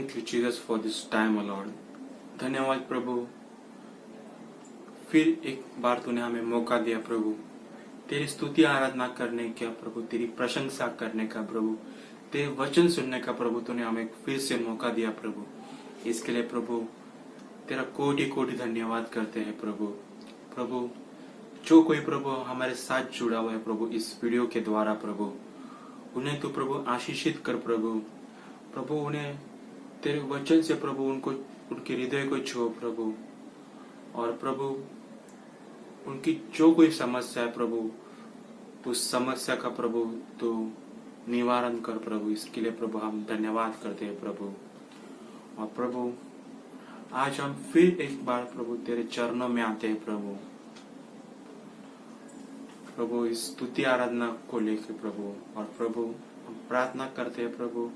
Thank you, Jesus, for this time, O Lord. धन्यवाद प्रभु, फिर एक बार तूने हमें मौका दिया प्रभु, तेरी स्तुति आराधना करने का प्रभु, तेरी प्रशंसा करने का प्रभु, तेरे वचन सुनने का प्रभु, तूने हमें फिर से मौका दिया प्रभु। इसके लिए प्रभु तेरा कोटि कोटि धन्यवाद करते हैं प्रभु। प्रभु जो कोई प्रभु हमारे साथ जुड़ा हुआ है प्रभु इस वीडियो के द्वारा प्रभु, उन्हें तू प्रभु आशीषित कर प्रभु। प्रभु उन्हें तेरे वचन से प्रभु उनको उनके हृदय को छुओ प्रभु, और प्रभु उनकी जो कोई समस्या है प्रभु, उस समस्या का प्रभु तो निवारण कर प्रभु। इसके लिए प्रभु हम धन्यवाद करते हैं प्रभु। और प्रभु आज हम फिर एक बार प्रभु तेरे चरणों में आते हैं प्रभु। प्रभु इस स्तुति आराधना को लेकर प्रभु, और प्रभु हम प्रार्थना करते हैं प्रभु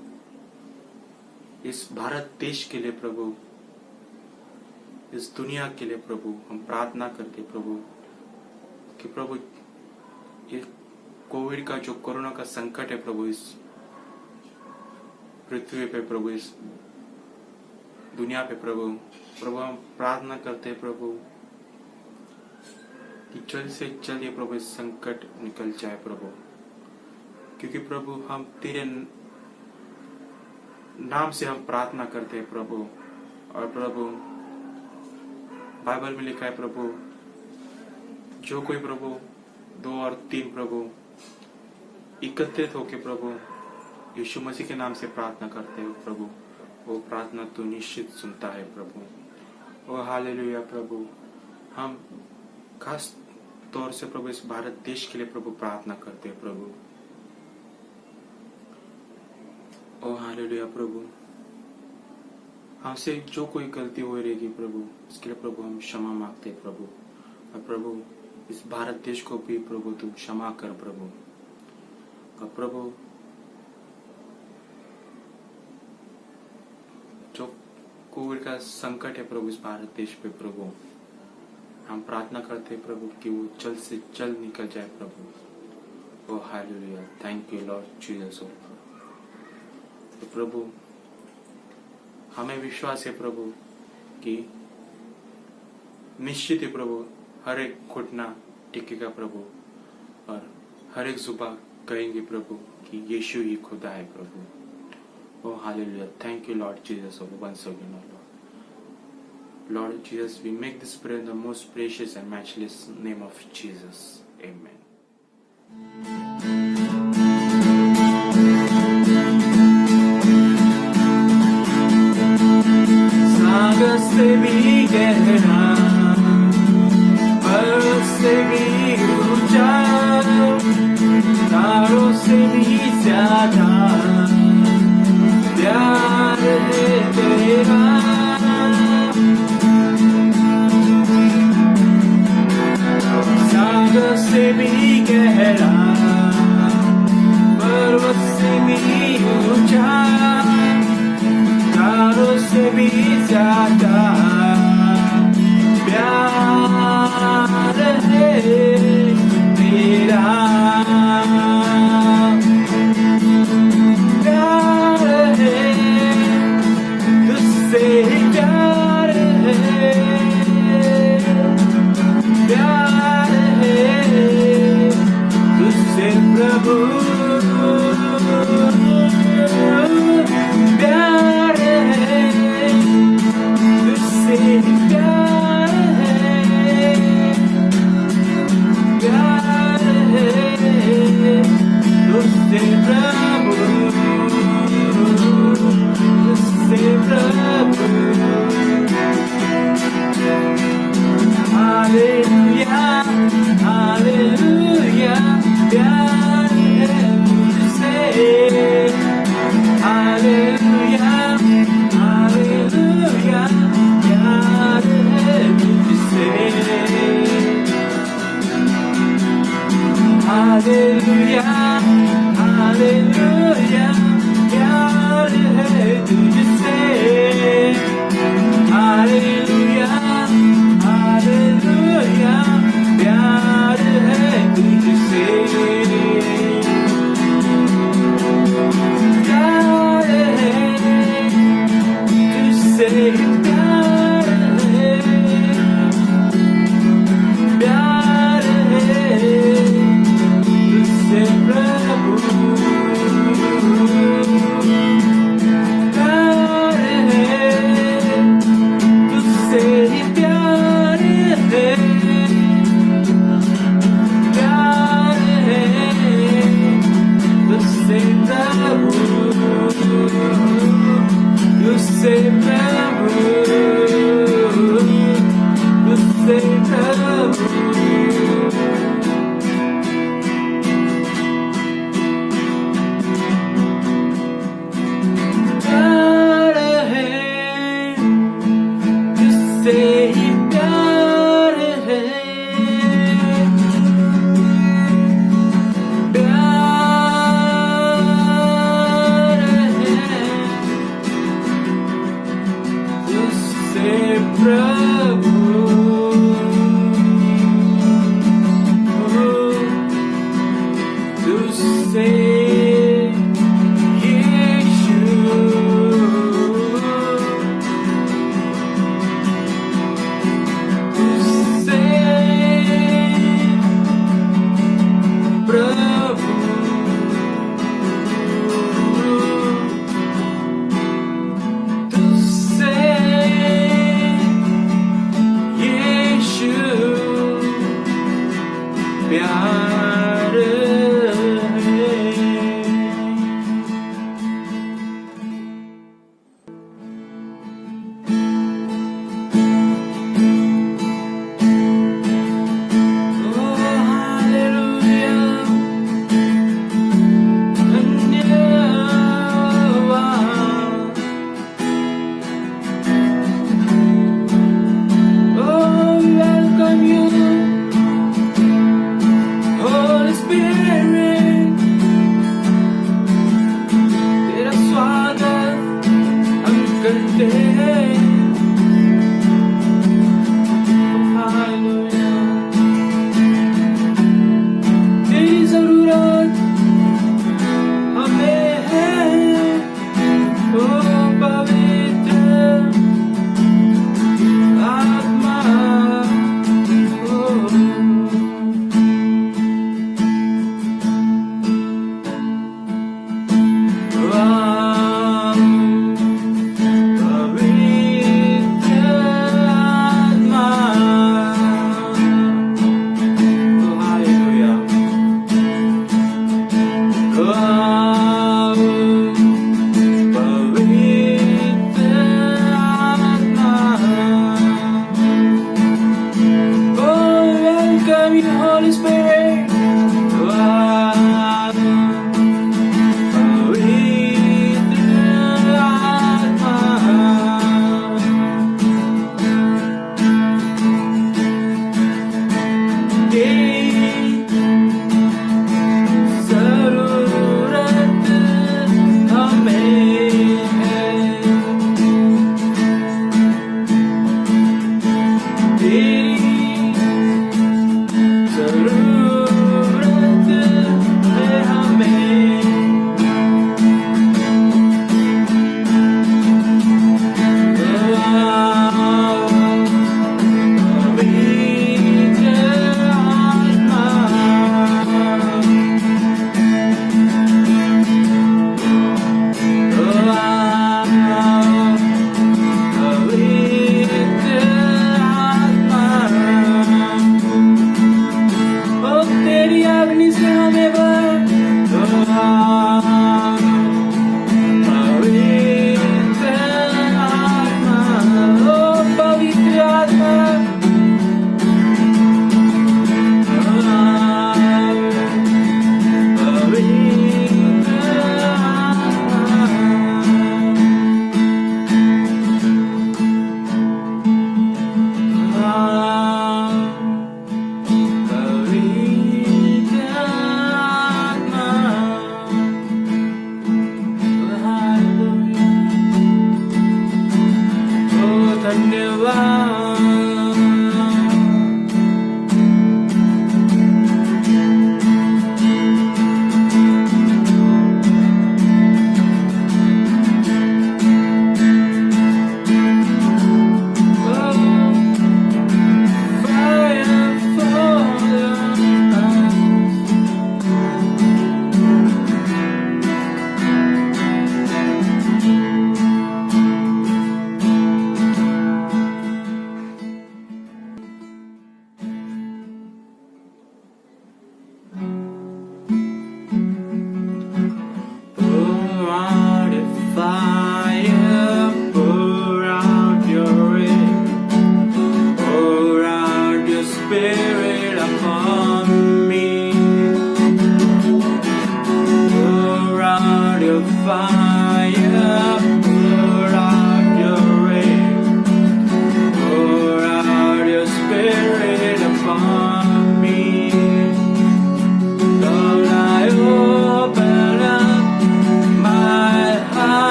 इस भारत देश के लिए प्रभु, इस दुनिया के लिए प्रभु हम प्रार्थना करते हैं प्रभु कि प्रभु ये कोविड का जो कोरोना का संकट है प्रभु इस पृथ्वी पे प्रभु, इस दुनिया पे प्रभु, प्रभु हम प्रार्थना करते हैं प्रभु कि जल्द से जल्द ये प्रभु इस संकट निकल जाए प्रभु। क्योंकि प्रभु हम तेरे नाम से हम प्रार्थना करते हैं प्रभु। और प्रभु बाइबल में लिखा है प्रभु, जो कोई प्रभु 2 और 3 प्रभु एकत्रित होके प्रभु यीशु मसीह के नाम से प्रार्थना करते हो प्रभु, वो प्रार्थना तो निश्चित सुनता है प्रभु। ओ हालेलुया प्रभु। हम खास तौर से प्रभु इस भारत देश के लिए प्रभु प्रार्थना करते हैं प्रभु। ओ हालेलुया प्रभु, हमसे जो कोई गलती हो रहेगी प्रभु, इसके लिए प्रभु हम क्षमा मांगते हैं प्रभु। और प्रभु इस भारत देश को भी प्रभु तुम क्षमा कर प्रभु। और प्रभु जो कोविड का संकट है प्रभु इस भारत देश पे प्रभु, हम प्रार्थना करते हैं प्रभु कि वो जल्द से जल्द निकल जाए प्रभु। Oh hallelujah, thank you Lord Jesus. तो प्रभु हमें विश्वास है प्रभु कि निश्चित ही प्रभु हर एक घुटना टिकेगा प्रभु, और हर एक जुबान कहेंगे प्रभु कि यीशु ही खुदा है प्रभु। Oh hallelujah. Thank you Lord Jesus once again, oh Lord. Lord Jesus, we make this prayer in the most precious and matchless name of Jesus. Amen. सागर से भी गहरा, पर्वत से भी ऊंचा, तारों से भी ज्यादा प्यार है तेरा। सागर से भी गहरा, पर्वत से भी ऊंचा, तारों से भी ज्यादा प्यार है तेरा। Hallelujah, hallelujah. तुझसे प्रभु, तुझसे प्रभु, प्यार है, तुझसे ही प्यार है, प्रभु, तुझसे यीशु, तुझसे प्रभु, तुझसे प्यार है।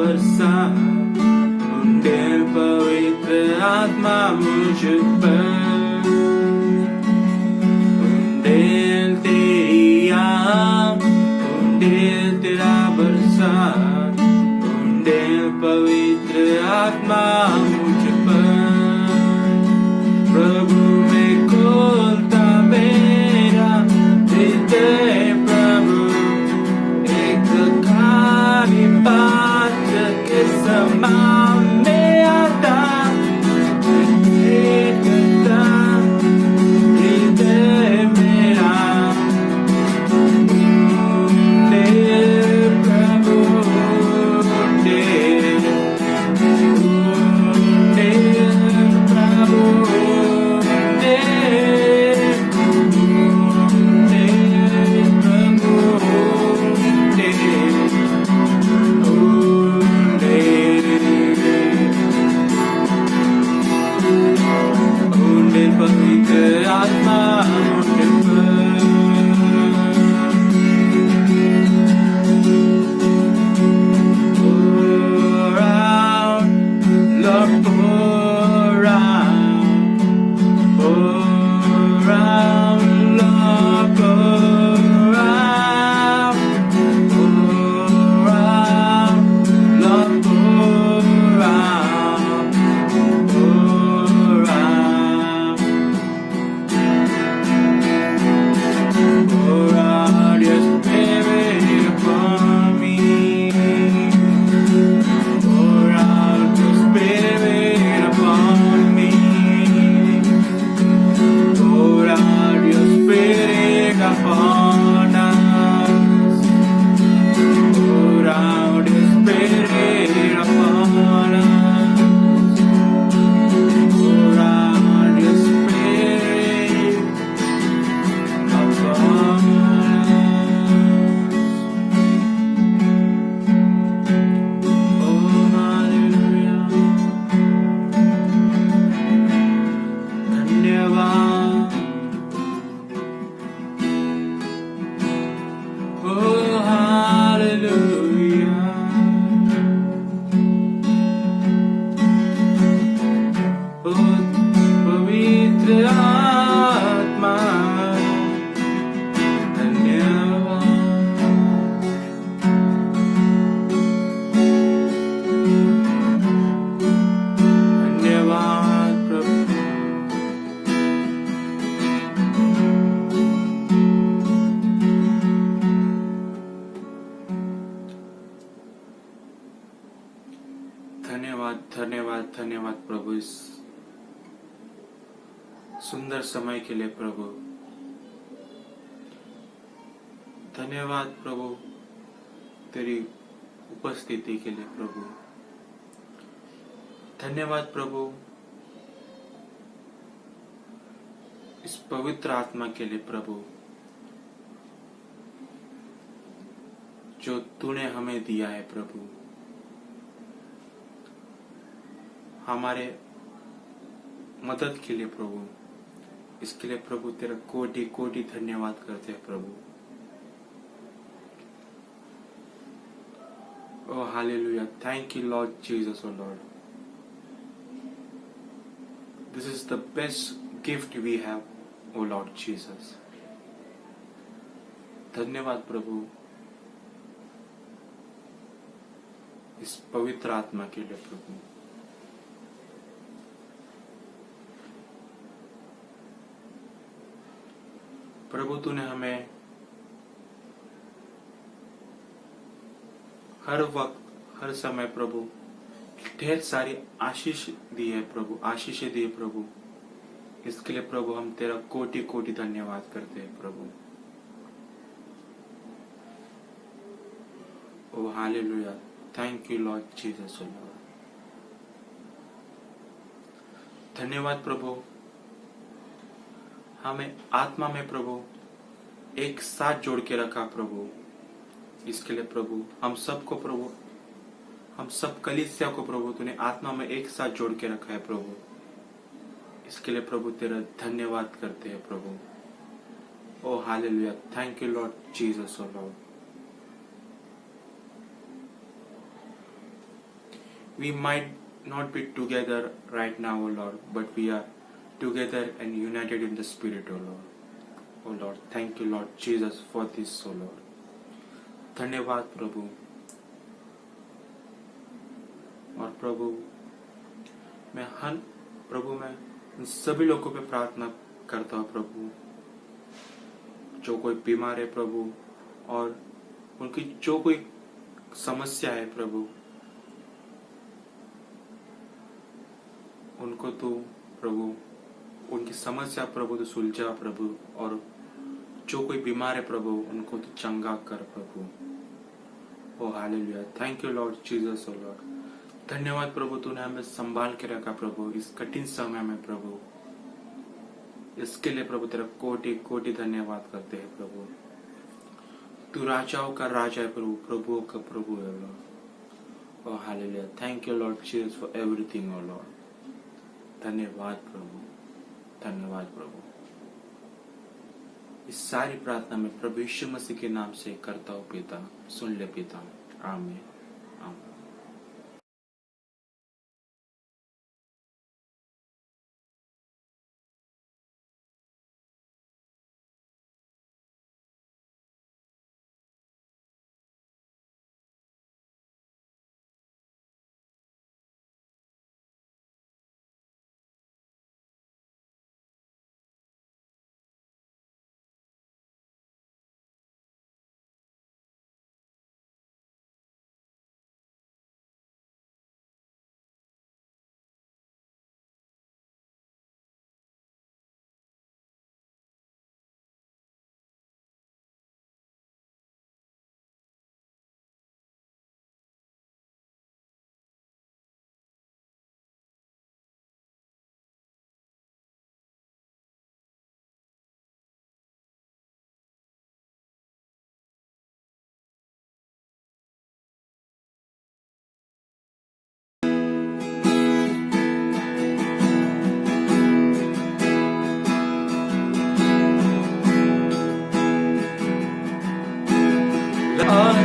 बरसा, उंडे पवित्र आत्मा मुझ पर, उंडे तेरी आग, उंडे तेरा बरसा, उंडे पवित्र आत्मा मुझ पर। प्रभु में खोलता मेरा हृदय, प्रभु एक खाली पात्र के सामने आता, देखता हृदय मेरा, दे प्रभु दे, दे प्रभु दे, दे प्रभु दे, उंडे पवित्र आत्मा मुझ पर। Pour out, Lord, pour out, pour out, Lord, pour out, pour out, Lord, pour out, pour out. Pour out your spirit upon me. Pour out your spirit upon me. Pour out your spirit upon us. Pour out your spirit upon us. Pour out your spirit upon us. Oh, hallelujah. धन्यवाद। Oh, hallelujah. Oh, पवित्र आत्मा, धन्यवाद। धन्यवाद प्रभु। धन्यवाद धन्यवाद धन्यवाद प्रभु, इस सुंदर समय के लिए प्रभु। धन्यवाद प्रभु तेरी उपस्थिति के लिए प्रभु। धन्यवाद प्रभु इस पवित्र आत्मा के लिए प्रभु, जो तूने हमें दिया है प्रभु। हमारे मदद के लिए प्रभु, इसके लिए प्रभु तेरा कोटि कोटि धन्यवाद करते हैं प्रभु। Oh, hallelujah. Thank you, Lord Jesus, oh Lord. This is the best gift we have, oh Lord Jesus. धन्यवाद प्रभु इस पवित्र आत्मा के लिए प्रभु। प्रभु तूने हमें हर वक्त हर समय प्रभु ढेर सारी आशीष दी है प्रभु, आशीषें दी है प्रभु। इसके लिए प्रभु हम तेरा कोटि कोटि धन्यवाद करते हैं प्रभु। Oh hallelujah, thank you Lord Jesus oh Lord. धन्यवाद प्रभु, हमें आत्मा में प्रभु एक साथ जोड़ के रखा प्रभु। इसके लिए प्रभु हम सबको प्रभु, हम सब कलीसिया को प्रभु तूने आत्मा में एक साथ जोड़ के रखा है प्रभु। इसके लिए प्रभु तेरा धन्यवाद करते हैं प्रभु। Oh hallelujah, thank you Lord Jesus oh Lord. We might not be together right now, O Lord, but we are together and united in the Spirit, O Lord. O Lord, thank you, Lord Jesus, for this, O Lord. धन्यवाद प्रभु। और प्रभु मैं उन सभी लोगों पे प्रार्थना करता हूँ प्रभु, जो कोई बीमार है प्रभु, और उनकी जो कोई समस्या है प्रभु, उनको तो प्रभु उनकी समस्या प्रभु तो सुलझा प्रभु, और जो कोई बीमार है प्रभु उनको तो चंगा कर प्रभु। Oh hallelujah, thank you Lord Jesus. Oh Lord, धन्यवाद प्रभु, तूने हमें संभाल के रखा प्रभु इस कठिन समय में प्रभु। इसके लिए प्रभु तेरा कोटि कोटि धन्यवाद करते हैं प्रभु। तू राजाओं का राजा है प्रभु, प्रभुओं का प्रभु है lord. Oh hallelujah, thank you Lord Jesus for everything. Oh Lord, धन्यवाद प्रभु, धन्यवाद प्रभु। इस सारी प्रार्थना में प्रभु यीशु मसीह के नाम से करता हूँ पिता, सुन ले पिता, आमीन आमीन। All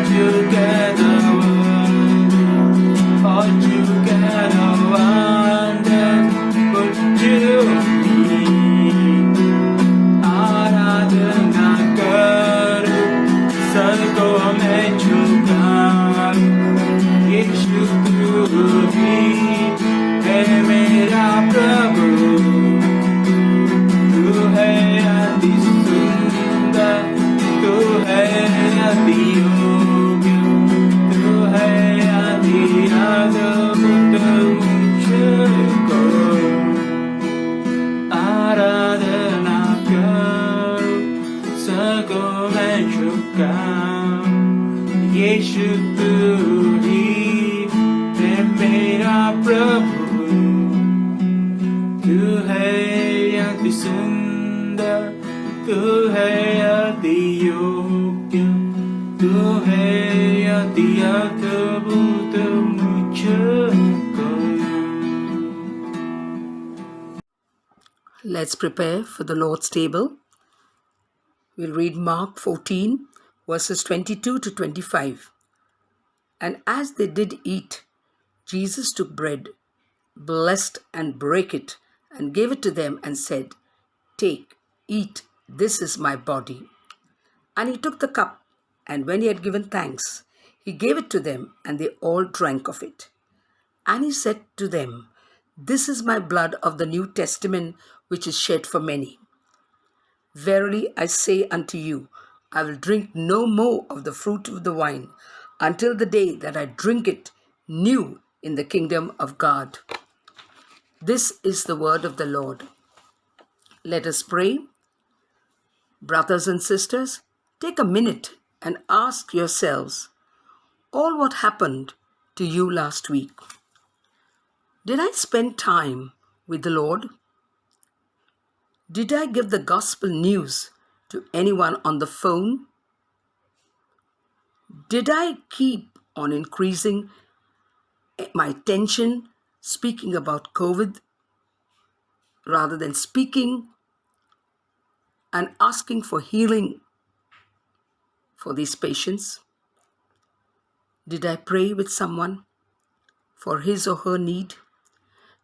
together, wonderful to me. आराधना करो, सको मैं झुकाऊं। यीशु तू ही है मेरा प्रभु, तू है अति सुंदर, तू है अति योग्य, तू है अति अद्भुत। मुझको आराधना करो, सको मैं झुकाऊं। यीशु तू ही है मेरा प्रभु, तू है अति सुंदर, तू है अति योग्य, तू है अति अद्भुत। मुझको Let's prepare for the Lord's table. We'll read Mark 14, verses 22 to 25. And as they did eat, Jesus took bread, blessed and brake it, and gave it to them and said, "Take, eat, this is my body." And he took the cup, and when he had given thanks, he gave it to them, and they all drank of it. And he said to them, "This is my blood of the New Testament, which is shed for many. Verily I say unto you, I will drink no more of the fruit of the vine until the day that I drink it new in the kingdom of God." This is the word of the Lord. Let us pray. Brothers and sisters, take a minute and ask yourselves all what happened to you last week. Did I spend time with the Lord? Did I give the gospel news to anyone on the phone? Did I keep on increasing my attention speaking about COVID rather than speaking and asking for healing for these patients? Did I pray with someone for his or her need?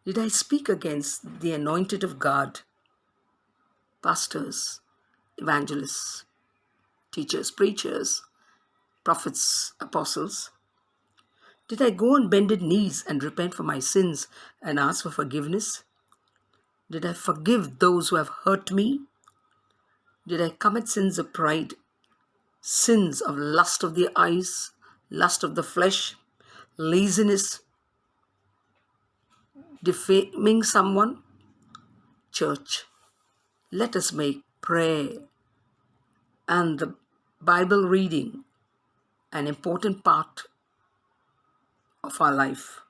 Did I speak against the anointed of God, pastors, evangelists, teachers, preachers, prophets, apostles? Did I go on bended knees and repent for my sins and ask for forgiveness? Did I forgive those who have hurt me? Did I commit sins of pride, sins of lust of the eyes, lust of the flesh, laziness, defaming someone? Church, let us make prayer and the Bible reading an important part of our life.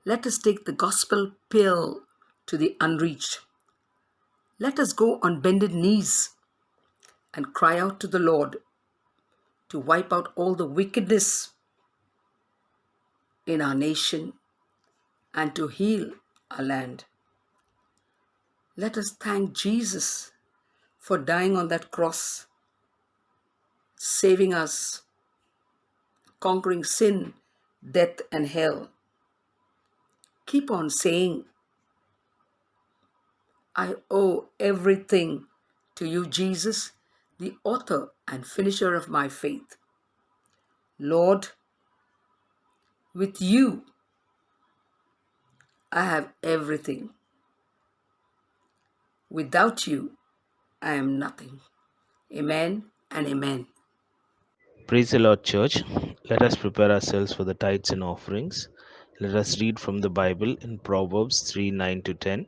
Let us take the gospel pill to the unreached. Let us go on bended knees and cry out to the Lord to wipe out all the wickedness in our nation and to heal our land. Let us thank Jesus for dying on that cross, saving us, conquering sin, death, and hell. Keep on saying, I owe everything to you, Jesus, the author and finisher of my faith. Lord, with you, I have everything. Without you, I am nothing. Amen and amen. Praise the Lord, Church. Let us prepare ourselves for the tithes and offerings. Let us read from the Bible in Proverbs 3:9-10.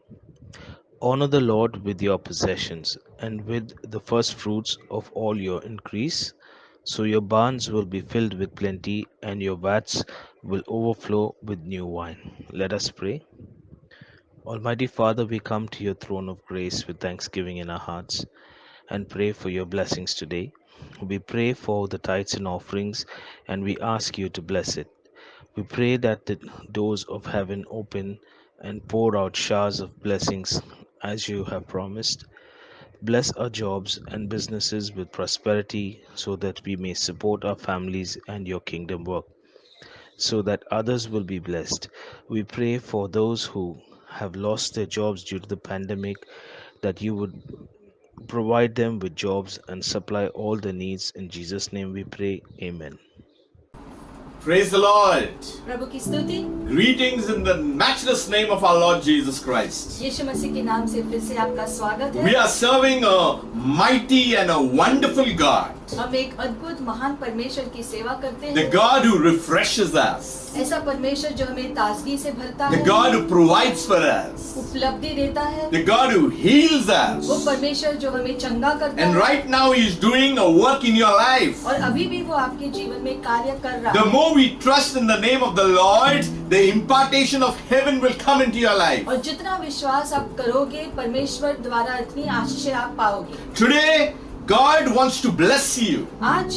Honor the Lord with your possessions and with the first fruits of all your increase. So your barns will be filled with plenty and your vats will overflow with new wine. Let us pray. Almighty Father, we come to your throne of grace with thanksgiving in our hearts and pray for your blessings today. We pray for the tithes and offerings and we ask you to bless it. We pray that the doors of heaven open and pour out showers of blessings as you have promised. Bless our jobs and businesses with prosperity so that we may support our families and your kingdom work, so that others will be blessed. We pray for those who have lost their jobs due to the pandemic, that you would provide them with jobs and supply all their needs. In Jesus' name we pray. Amen. Praise the Lord. प्रभु की स्तुति। Greetings in the matchless name of our Lord Jesus Christ. यीशु मसीह के नाम से फिर से आपका स्वागत है। We are serving a mighty and a wonderful God. हम एक अद्भुत महान परमेश्वर की सेवा करते हैं। The God who refreshes us. ऐसा परमेश्वर जो हमें ताजगी से भरता The है। God who provides for us. उपलब्धि देता है। The God who heals us. वो परमेश्वर जो हमें चंगा करता And है। right now He is doing a work in your life. और अभी भी वो आपके जीवन में कार्य कर रहा The है। more we trust in the name of the Lord, the impartation of heaven will come into your life. और जितना विश्वास आप करोगे परमेश्वर द्वारा इतनी आशीष आप पाओगे। Today, God wants to bless you. आज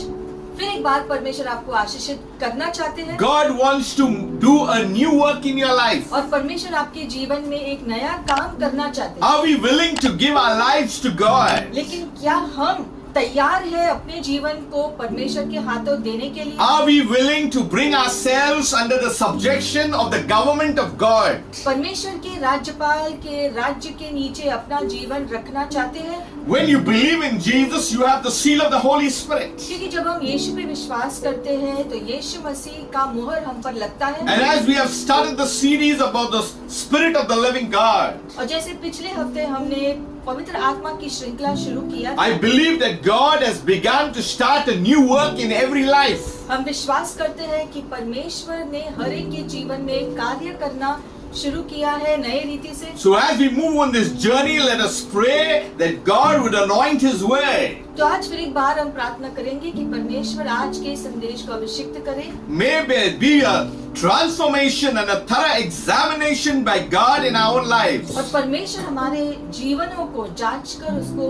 फिर एक बार परमेश्वर आपको आशीषित करना चाहते हैं। God wants to do a new work in your life. और परमेश्वर आपके जीवन में एक नया काम करना चाहते हैं। Are we willing to give our lives to God? लेकिन क्या हम तैयार है अपने जीवन को परमेश्वर के हाथों देने के लिए? Are we willing to bring ourselves under the subjection of the government of God? परमेश्वर के राज्यपाल के राज्य के नीचे अपना जीवन रखना चाहते हैं? When you believe in Jesus, you have the seal of the Holy Spirit. क्योंकि जब हम यीशु पे विश्वास करते हैं तो यीशु मसीह का मुहर हम पर लगता है। And as we have started the series about the Spirit of the living God, और जैसे पिछले हफ्ते हमने पवित्र आत्मा की श्रृंखला शुरू किया, I believe that God has begun to start a new work in every life. हम विश्वास करते हैं कि परमेश्वर ने हर एक के जीवन में कार्य करना शुरू किया है नए रीति से। So as we move on this journey, let us pray that God would anoint His way. तो आज फिर एक बार हम प्रार्थना करेंगे कि परमेश्वर आज के संदेश को अभिषिक्त करे। May there be a transformation and a thorough examination by God in our own lives. और परमेश्वर हमारे जीवनों को जांच कर उसको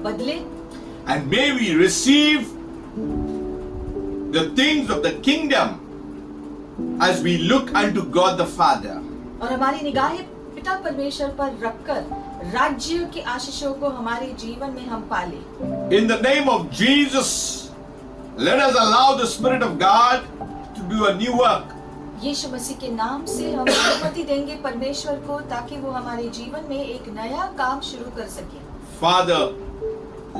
बदले। And may we receive the things of the kingdom as we look unto God the Father. और हमारी निगाहें पिता परमेश्वर पर रखकर राज्य की आशीषों को हमारे जीवन में हम पाले। In the name of Jesus, let us allow the Spirit of God to do a new work. यीशु मसीह के नाम से हम अनुमति देंगे परमेश्वर को, ताकि वो हमारे जीवन में एक नया काम शुरू कर सके। Father,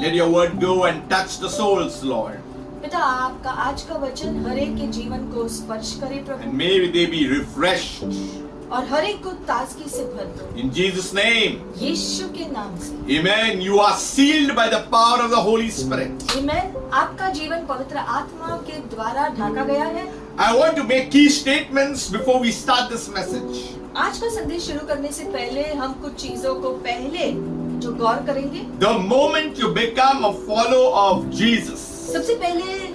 let your word go and touch the souls, Lord. पिता, आपका आज का वचन हर एक के जीवन को स्पर्श करे प्रभु, And may they be refreshed. और हर एक को ताजगी से भर दो In Jesus' name. यीशु के नाम से। Amen. You are sealed by the power of the Holy Spirit. आमीन। आपका जीवन पवित्र आत्मा के द्वारा ढाका गया है। I want to make key statements before we start this message. आज का संदेश शुरू करने से पहले हम कुछ चीजों को पहले जो गौर करेंगे। The moment you become a follower of Jesus, सबसे पहले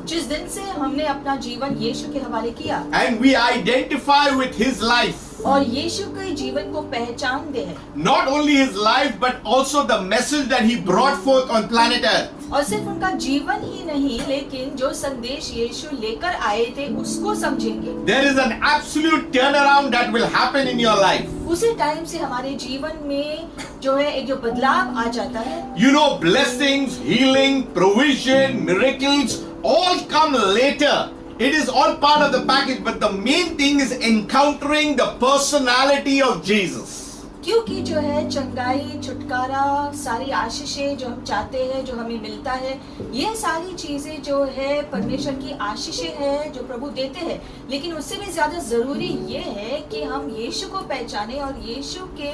जिस दिन से हमने अपना जीवन यीशु के हवाले किया and we identify with his life, और यीशु के जीवन को पहचान दे है, not only his life but also the message that he brought forth on planet Earth. और सिर्फ उनका जीवन ही नहीं, लेकिन जो संदेश यीशु लेकर आए थे उसको समझेंगे। There is an absolute turnaround that will happen in your life. उसी टाइम से हमारे जीवन में जो है एक जो बदलाव आ जाता है। You know, blessings, healing, provision, miracles all come later. It is all part of the package, but the main thing is encountering the personality of Jesus. क्योंकि जो है चंगाई, छुटकारा, सारी आशीषें जो हम चाहते हैं, जो हमें मिलता है, ये सारी चीजें जो है परमेश्वर की आशीषें हैं जो प्रभु देते हैं। लेकिन उससे भी ज्यादा जरूरी ये है कि हम यीशु को पहचाने और यीशु के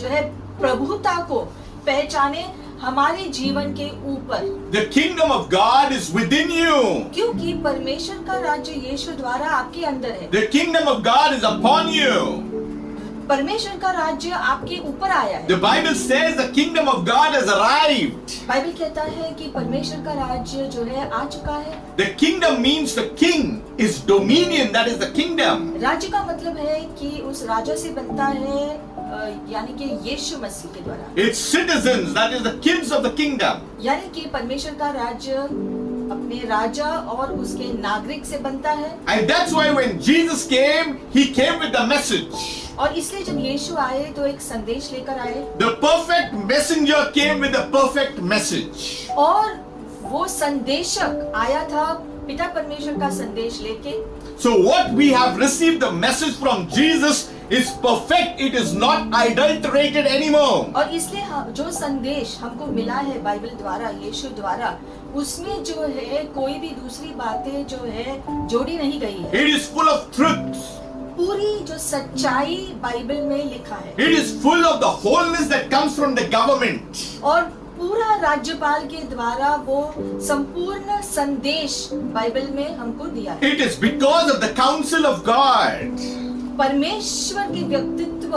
जो है प्रभुता को पहचाने हमारे जीवन के ऊपर। The kingdom of God is within you. क्योंकि परमेश्वर का राज्य यीशु द्वारा आपके अंदर है। The kingdom of God is upon you. परमेश्वर का राज्य आपके ऊपर आया है। The Bible says the kingdom of God has arrived. Bible कहता है कि परमेश्वर का राज्य जो है आ चुका है। The kingdom means the king is dominion, that is the kingdom. राज्य का मतलब है कि उस राजा से बनता है यानी कि यीशु मसीह के द्वारा। Its citizens, that is the kids of the kingdom. यानी कि परमेश्वर का राज्य अपने राजा और उसके नागरिक से बनता है। And that's why when Jesus came, he came with the message. और इसलिए जब यीशु आए तो एक संदेश लेकर आए। The perfect messenger came with the perfect message. और वो संदेशक आया था पिता परमेश्वर का संदेश लेके। So what we have received the message from Jesus is perfect. It is not adulterated anymore. और इसलिए जो संदेश हमको मिला है बाइबल द्वारा, यीशु द्वारा, उसमें जो है कोई भी दूसरी बातें जो है जोड़ी नहीं गई है। It is full of truth. पूरी जो सच्चाई बाइबल में लिखा है। It is full of the wholeness that comes from the government. और पूरा राज्यपाल के द्वारा वो संपूर्ण संदेश बाइबल में हमको दिया है। It is because of the counsel of God. परमेश्वर के व्यक्तित्व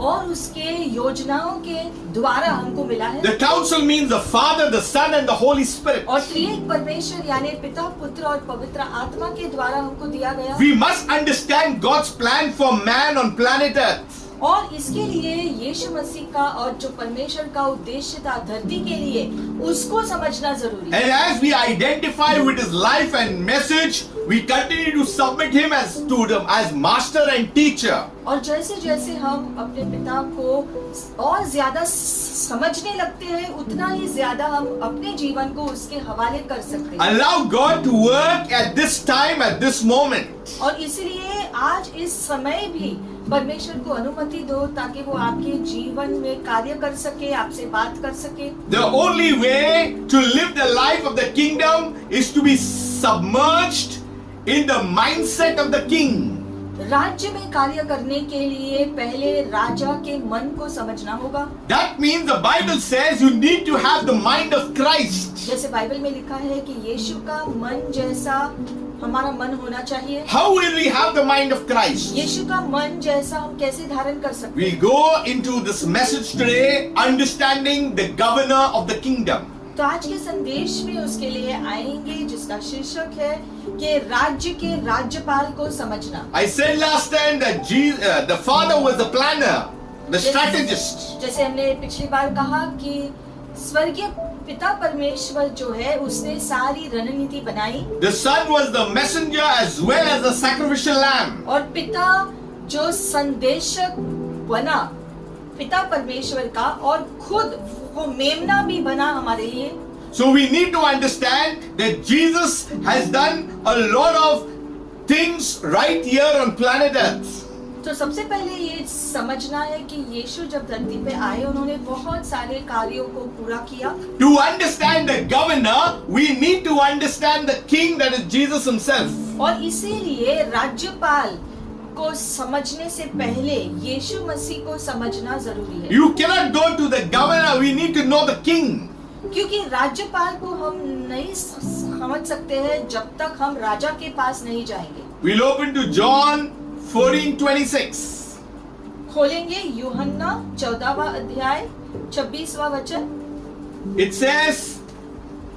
और उसके योजनाओं के द्वारा हमको मिला है। The counsel means the Father, the Son, and the Holy Spirit. और त्रिएक परमेश्वर यानी पिता, पुत्र और पवित्र आत्मा के द्वारा हमको दिया गया। We must understand God's plan for man on planet Earth. और इसके लिए यीशु मसीह का और जो परमेश्वर का उद्देश्य था धरती के लिए, उसको समझना जरूरी है। And as we identify with his life and message, we continue to submit him as master and teacher. और जैसे जैसे हम अपने पिता को और ज्यादा समझने लगते हैं, उतना ही ज्यादा हम अपने जीवन को उसके हवाले कर सकते हैं। Allow God to work at this time, at this moment. और इसलिए आज इस समय भी परमेश्वर को अनुमति दो ताकि वो आपके जीवन में कार्य कर सके, आपसे बात कर सके। The only way to live the life of the kingdom is to be submerged in the mindset of the king. राज्य में कार्य करने के लिए पहले राजा के मन को समझना होगा। That means the Bible says you need to have the mind of Christ. जैसे बाइबल में लिखा है कि यीशु का मन जैसा हमारा मन होना चाहिए। How will we have the mind of Christ? यीशु का मन जैसा हम कैसे धारण कर सकते We हैं? go into this message today understanding the governor of the kingdom. तो आज के संदेश में उसके लिए आएंगे जिसका शीर्षक है कि राज्य के राज्यपाल को समझना। I said last time that the Father was the planner, the strategist. जैसे हमने पिछली बार कहा कि स्वर्गीय पिता परमेश्वर जो है उसने सारी रणनीति बनाई। The Son was the messenger as well as the sacrificial lamb. और पिता जो संदेशक बना पिता परमेश्वर का, और खुद वो मेमना भी बना हमारे लिए। So we need to understand that Jesus has done a lot of things right here on planet Earth. तो सबसे पहले ये समझना है कि यीशु जब धरती पे आए उन्होंने बहुत सारे कार्यों को पूरा किया। To understand the governor, we need to understand the king, that is Jesus himself. और इसीलिए राज्यपाल को समझने से पहले यीशु मसीह को समझना जरूरी है। You cannot go to the governor, we need to know the king. क्योंकि राज्यपाल को हम नहीं समझ सकते हैं जब तक हम राजा के पास नहीं जाएंगे। We'll open to John 14:26. खोलेंगे यूहन्ना 14वां अध्याय 26वां वचन। It says,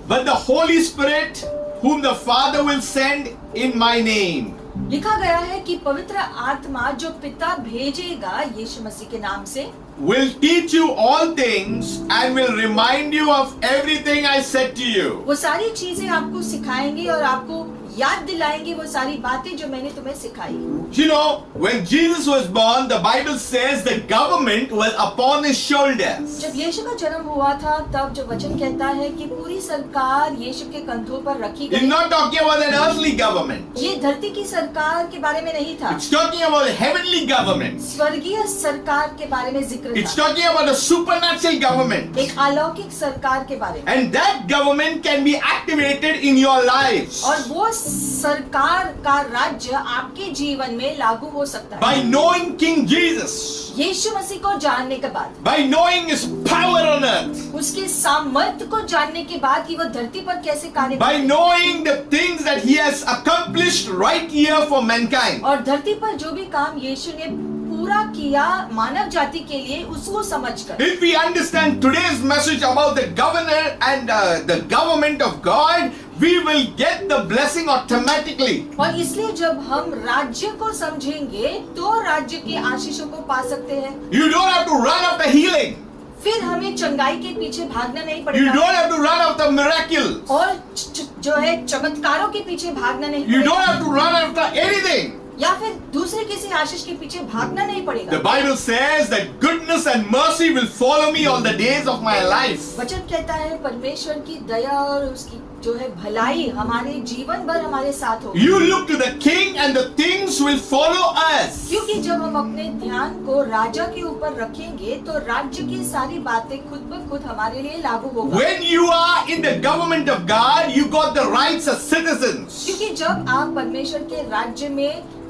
"But the Holy Spirit, whom the Father will send in my name." लिखा गया है कि पवित्र आत्मा जो पिता भेजेगा यीशु मसीह के नाम से Will teach you all things and will remind you of everything I said to you. वो सारी चीजें आपको सिखाएंगे और आपको याद दिलाएंगे वो सारी बातें जो मैंने तुम्हें सिखाई। You know, when Jesus was born, the Bible says the government was upon his shoulders. जब यीशु का जन्म हुआ था तब जो वचन कहता है कि पूरी सरकार यीशु के कंधों पर रखी He's गई। not talking about an earthly government. ये धरती की सरकार के बारे में नहीं था, It's talking about a heavenly government. स्वर्गीय सरकार के बारे में जिक्र It's था, talking about a supernatural government. एक अलौकिक सरकार के बारे में। And that government can be activated in your lives और वो सरकार का राज्य आपके जीवन में लागू हो सकता है by knowing King Jesus, यीशु मसीह को जानने के बाद, by knowing his power on earth, उसके सामर्थ्य को जानने के बाद कि वो धरती पर कैसे कार्य by करता है। knowing the things that he has accomplished right here for mankind. और धरती पर जो भी काम यीशु ने पूरा किया मानव जाति के लिए उसको समझकर If we understand today's message about the governor and the government of God, we will get the blessing automatically. और इसलिए जब हम राज्य को समझेंगे तो राज्य के आशीषों को पा सकते हैं। You don't have to run after healing. फिर हमें चंगाई के पीछे भागना नहीं You पड़ेगा don't have to run after miracles. और जो है चमत्कारों के पीछे भागना नहीं You don't पड़ेगा have to run after anything. या फिर दूसरे किसी आशीष के पीछे भागना नहीं The पड़ेगा। Bible says that goodness and mercy will follow me all the days of my life. वचन कहता है परमेश्वर की दया और उसकी जो है भलाई हमारे जीवन भर हमारे साथ होगी। You look to the king and the things will follow us. क्योंकि जब हम अपने ध्यान को राजा के ऊपर रखेंगे तो राज्य की सारी बातें खुद ब खुद हमारे लिए लागू होगा। When you are in the government of God, you got the rights as citizens. क्योंकि जब आप परमेश्वर के राज्य में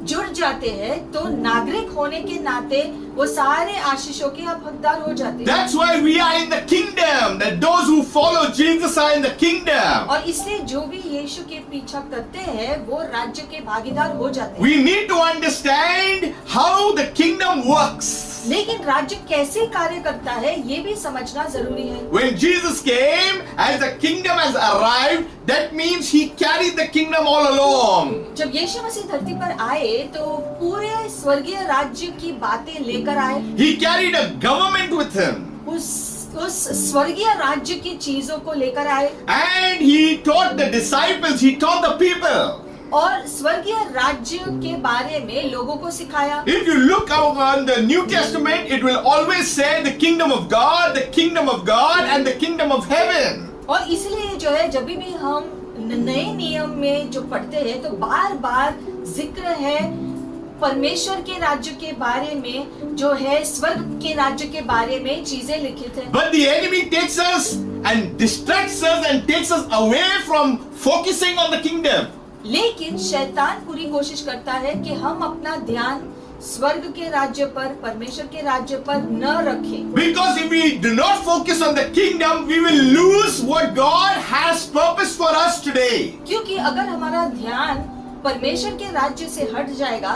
जुड़ जाते हैं तो नागरिक होने के नाते वो सारे आशीषों के आप हकदार हो जाते हैं। That's why we are in the kingdom. That those who follow Jesus are in the kingdom. और इसलिए जो भी यीशु के पीछा करते हैं वो राज्य के भागीदार हो जाते हैं। We need to understand how the kingdom works. लेकिन राज्य कैसे कार्य करता है ये भी समझना जरूरी है। When Jesus came, as the kingdom has arrived, that means he carried the kingdom all along. जब यीशु मसीह धरती पर आए तो पूरे स्वर्गीय राज्य की बातें लेकर आए। He carried a government with him. उस स्वर्गीय राज्य की चीजों को लेकर आए And he taught the disciples, he taught the people. और स्वर्गीय राज्य के बारे में लोगों को सिखाया। If you look on the New Testament, it will always say the kingdom of God, the kingdom of God, and the kingdom of heaven. और इसलिए जो है जब भी हम नए नियम में जो पढ़ते हैं तो बार बार जिक्र है परमेश्वर के राज्य के बारे में, जो है स्वर्ग के राज्य के बारे में चीजें लिखित है। But the enemy takes us and distracts us and takes us away from focusing on the kingdom. लेकिन शैतान पूरी कोशिश करता है कि हम अपना ध्यान स्वर्ग के राज्य पर, परमेश्वर के राज्य पर न रखें। Because if we do not focus on the kingdom, we will lose what God has purposed for us today. क्योंकि अगर हमारा ध्यान परमेश्वर के राज्य से हट जाएगा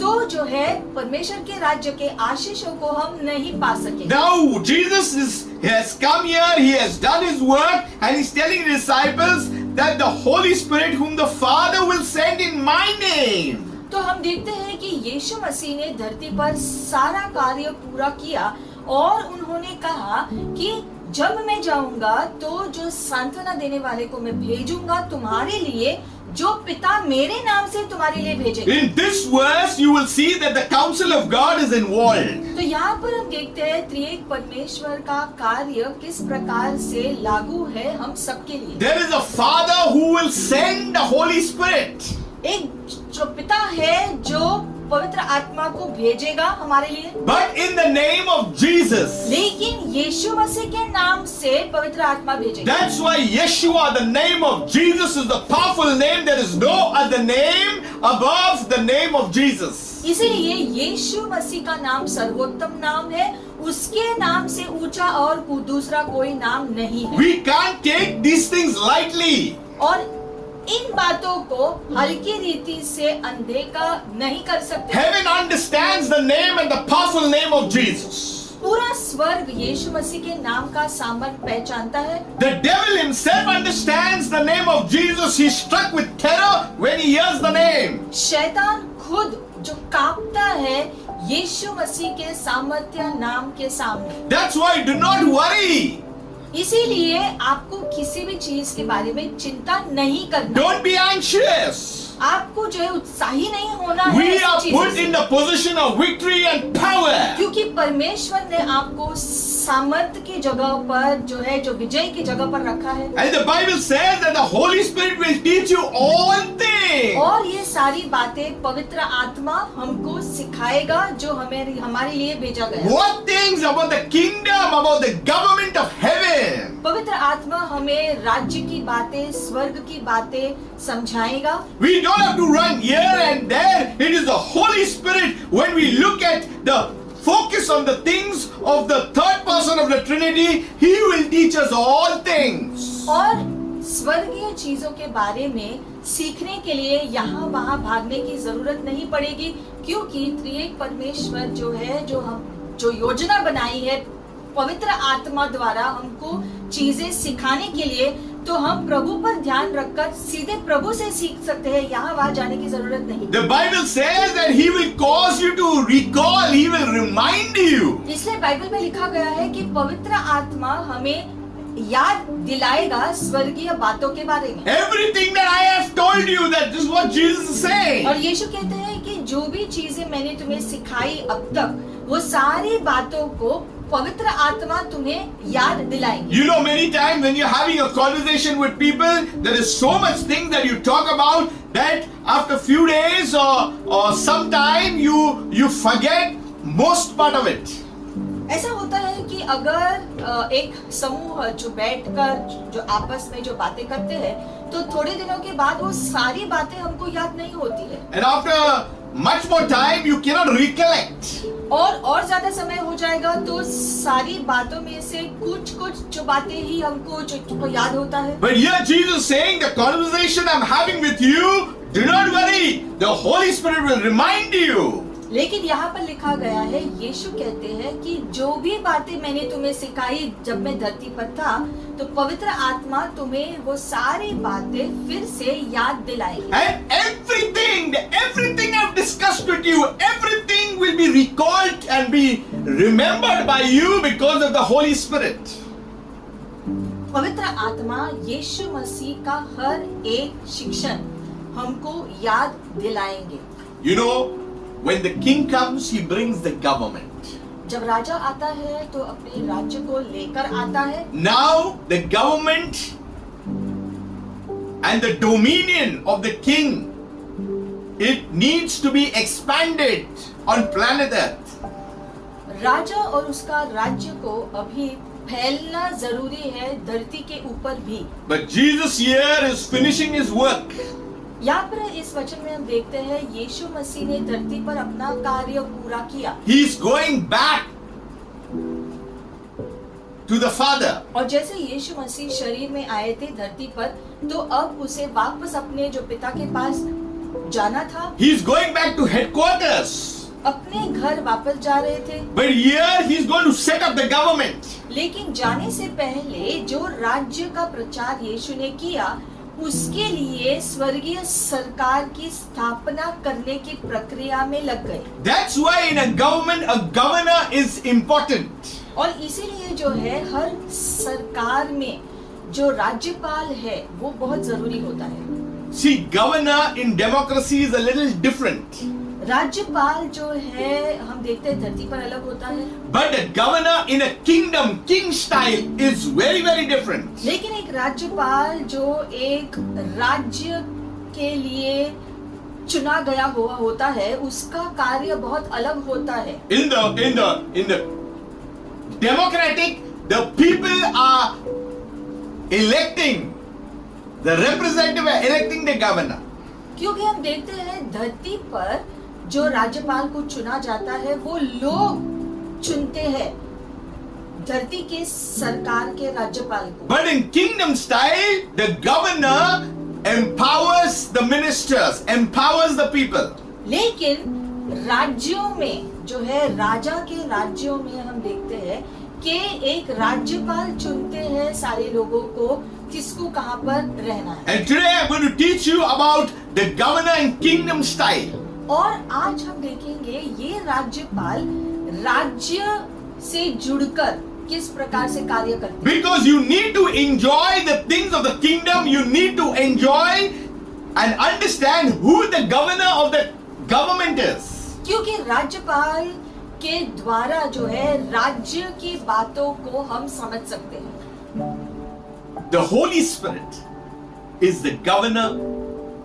तो जो है परमेश्वर के राज्य के आशीषों को हम नहीं पा सकेंगे। Now Jesus has come here, he has done his work, and he's telling the disciples that the Holy Spirit whom the Father will send in my name. तो हम देखते हैं कि यीशु मसीह ने धरती पर सारा कार्य पूरा किया और उन्होंने कहा कि जब मैं जाऊंगा तो जो सांत्वना देने वाले को मैं भेजूंगा तुम्हारे लिए, जो पिता मेरे नाम से तुम्हारे लिए भेजेंगे। In this verse, you will see that the counsel of God is involved. तो यहाँ पर हम देखते हैं त्रिएक परमेश्वर का कार्य किस प्रकार से लागू है हम सबके लिए। There is a Father who will send the Holy Spirit. एक जो पिता है जो पवित्र आत्मा को भेजेगा हमारे लिए, But in the name of Jesus. लेकिन यीशु मसीह के नाम से पवित्र आत्मा भेजेगा। That's why Yeshua, the name of Jesus, is the powerful name. There is no other name above the name of Jesus. इसीलिए यीशु मसीह का नाम सर्वोत्तम नाम है, उसके नाम से ऊंचा और दूसरा कोई नाम नहीं है। We can't take these things lightly. और इन बातों को हल्की रीति से अनदेखा नहीं कर सकते। Heaven understands the name and the powerful name of Jesus. पूरा स्वर्ग यीशु मसीह के नाम का सामर्थ पहचानता है। The devil himself understands the name of Jesus. He's struck with terror when he hears the name. शैतान खुद जो कांपता है यीशु मसीह के सामर्थ्य नाम के सामने। That's why do not worry. इसीलिए आपको किसी भी चीज के बारे में चिंता नहीं करना। Don't be anxious. आपको जो है उत्साही नहीं होना है We इस are चीज़ put से। in the position of victory and power. क्योंकि परमेश्वर ने आपको सामर्थ्य की जगह पर जो है जो विजय की जगह पर रखा है। And the Bible says that the Holy Spirit will teach you all things. और ये सारी बातें पवित्र आत्मा हमको सिखाएगा जो हमें हमारे लिए भेजा गया। What things about the kingdom, about the government of heaven. पवित्र आत्मा हमें राज्य की बातें, स्वर्ग की बातें समझाएगा। We don't have to run here and there. It is the Holy Spirit. When we look at the focus on the things of the third person of the Trinity, He will teach us all things. और स्वर्गीय चीजों के बारे में सीखने के लिए यहाँ वहाँ भागने की जरूरत नहीं पड़ेगी, क्योंकि त्रिएक परमेश्वर जो है जो योजना बनाई है पवित्र आत्मा द्वारा हमको चीजें सिखाने के लिए, तो हम प्रभु पर ध्यान रखकर सीधे प्रभु से सीख सकते हैं। यहाँ वहाँ जाने की जरूरत नहीं। The Bible says that He will cause you to recall. He will remind you. इसलिए बाइबल में लिखा गया है कि पवित्र आत्मा हमें याद दिलाएगा स्वर्गीय बातों के बारे में। Everything that I have told you, that this is what Jesus is saying. और यीशु कहते हैं कि जो भी चीजें मैंने तुम्हें सिखाई अब तक, वो सारी बातों को पवित्र आत्मा तुम्हें याद दिलाएगी। You know, many times when you're having a conversation with people, there is so much things that you talk about that after few days or some time you forget most part of it. ऐसा होता है कि अगर एक समूह जो बैठकर जो आपस में जो बातें करते हैं, तो थोड़े दिनों के बाद वो सारी बातें हमको याद नहीं होती है। And after much more time, you cannot recollect. और ज्यादा समय हो जाएगा तो सारी बातों में से कुछ जो बातें ही हमको याद होता है। But here Jesus saying, the conversation I'm having with you, do not worry. The Holy Spirit will remind you. लेकिन यहाँ पर लिखा गया है, यीशु कहते हैं कि जो भी बातें मैंने तुम्हें सिखाई जब मैं धरती पर था, तो पवित्र आत्मा तुम्हें वो सारी बातें फिर से याद दिलाएगी। And everything I've discussed with you, everything will be recalled and be remembered by you because of the Holy Spirit. पवित्र आत्मा यीशु मसीह का हर एक शिक्षण हमको याद दिलाएंगे। You know, when the king comes, he brings the government. जब राजा आता है तो अपने राज्य को लेकर आता है। Now the government and the dominion of the king, it needs to be expanded on planet Earth. राजा और उसका राज्य को अभी फैलना जरूरी है धरती के ऊपर भी। But Jesus here is finishing his work. यहाँ पर इस वचन में हम देखते हैं यीशु मसीह ने धरती पर अपना कार्य पूरा किया। He is going back to the Father. और जैसे यीशु मसीह शरीर में आए थे धरती पर, तो अब उसे वापस अपने जो पिता के पास जाना था। He is going back to headquarters. अपने घर वापस जा रहे थे। But here he is going to set up the government. लेकिन जाने से पहले जो राज्य का प्रचार यीशु ने किया, उसके लिए स्वर्गीय सरकार की स्थापना करने की प्रक्रिया में लग गए। That's why in a government, a governor is important. और इसीलिए जो है हर सरकार में जो राज्यपाल है वो बहुत जरूरी होता है। See, governor in democracy is a little different. राज्यपाल जो है हम देखते हैं धरती पर अलग होता है, But a governor in a kingdom, king style, is very, very different. लेकिन एक राज्यपाल जो एक राज्य के लिए चुना गया हुआ होता है उसका कार्य बहुत अलग होता है। In the democratic, the people are electing the representative, are electing the governor. क्योंकि हम देखते हैं धरती पर जो राज्यपाल को चुना जाता है वो लोग चुनते हैं धरती के सरकार के राज्यपाल को। But in kingdom style, the governor empowers the ministers, empowers the people. लेकिन राज्यों में जो है राजा के राज्यों में हम देखते हैं कि एक राज्यपाल चुनते हैं सारे लोगों को किसको कहां पर रहना है। And today I'm going to teach you about the governor in kingdom style. और आज हम देखेंगे ये राज्यपाल राज्य से जुड़कर किस प्रकार से कार्य करते हैं। Because you need to enjoy the things of the kingdom, you need to enjoy and understand who the governor of the government is. क्योंकि राज्यपाल के द्वारा जो है राज्य की बातों को हम समझ सकते हैं। The Holy Spirit is the governor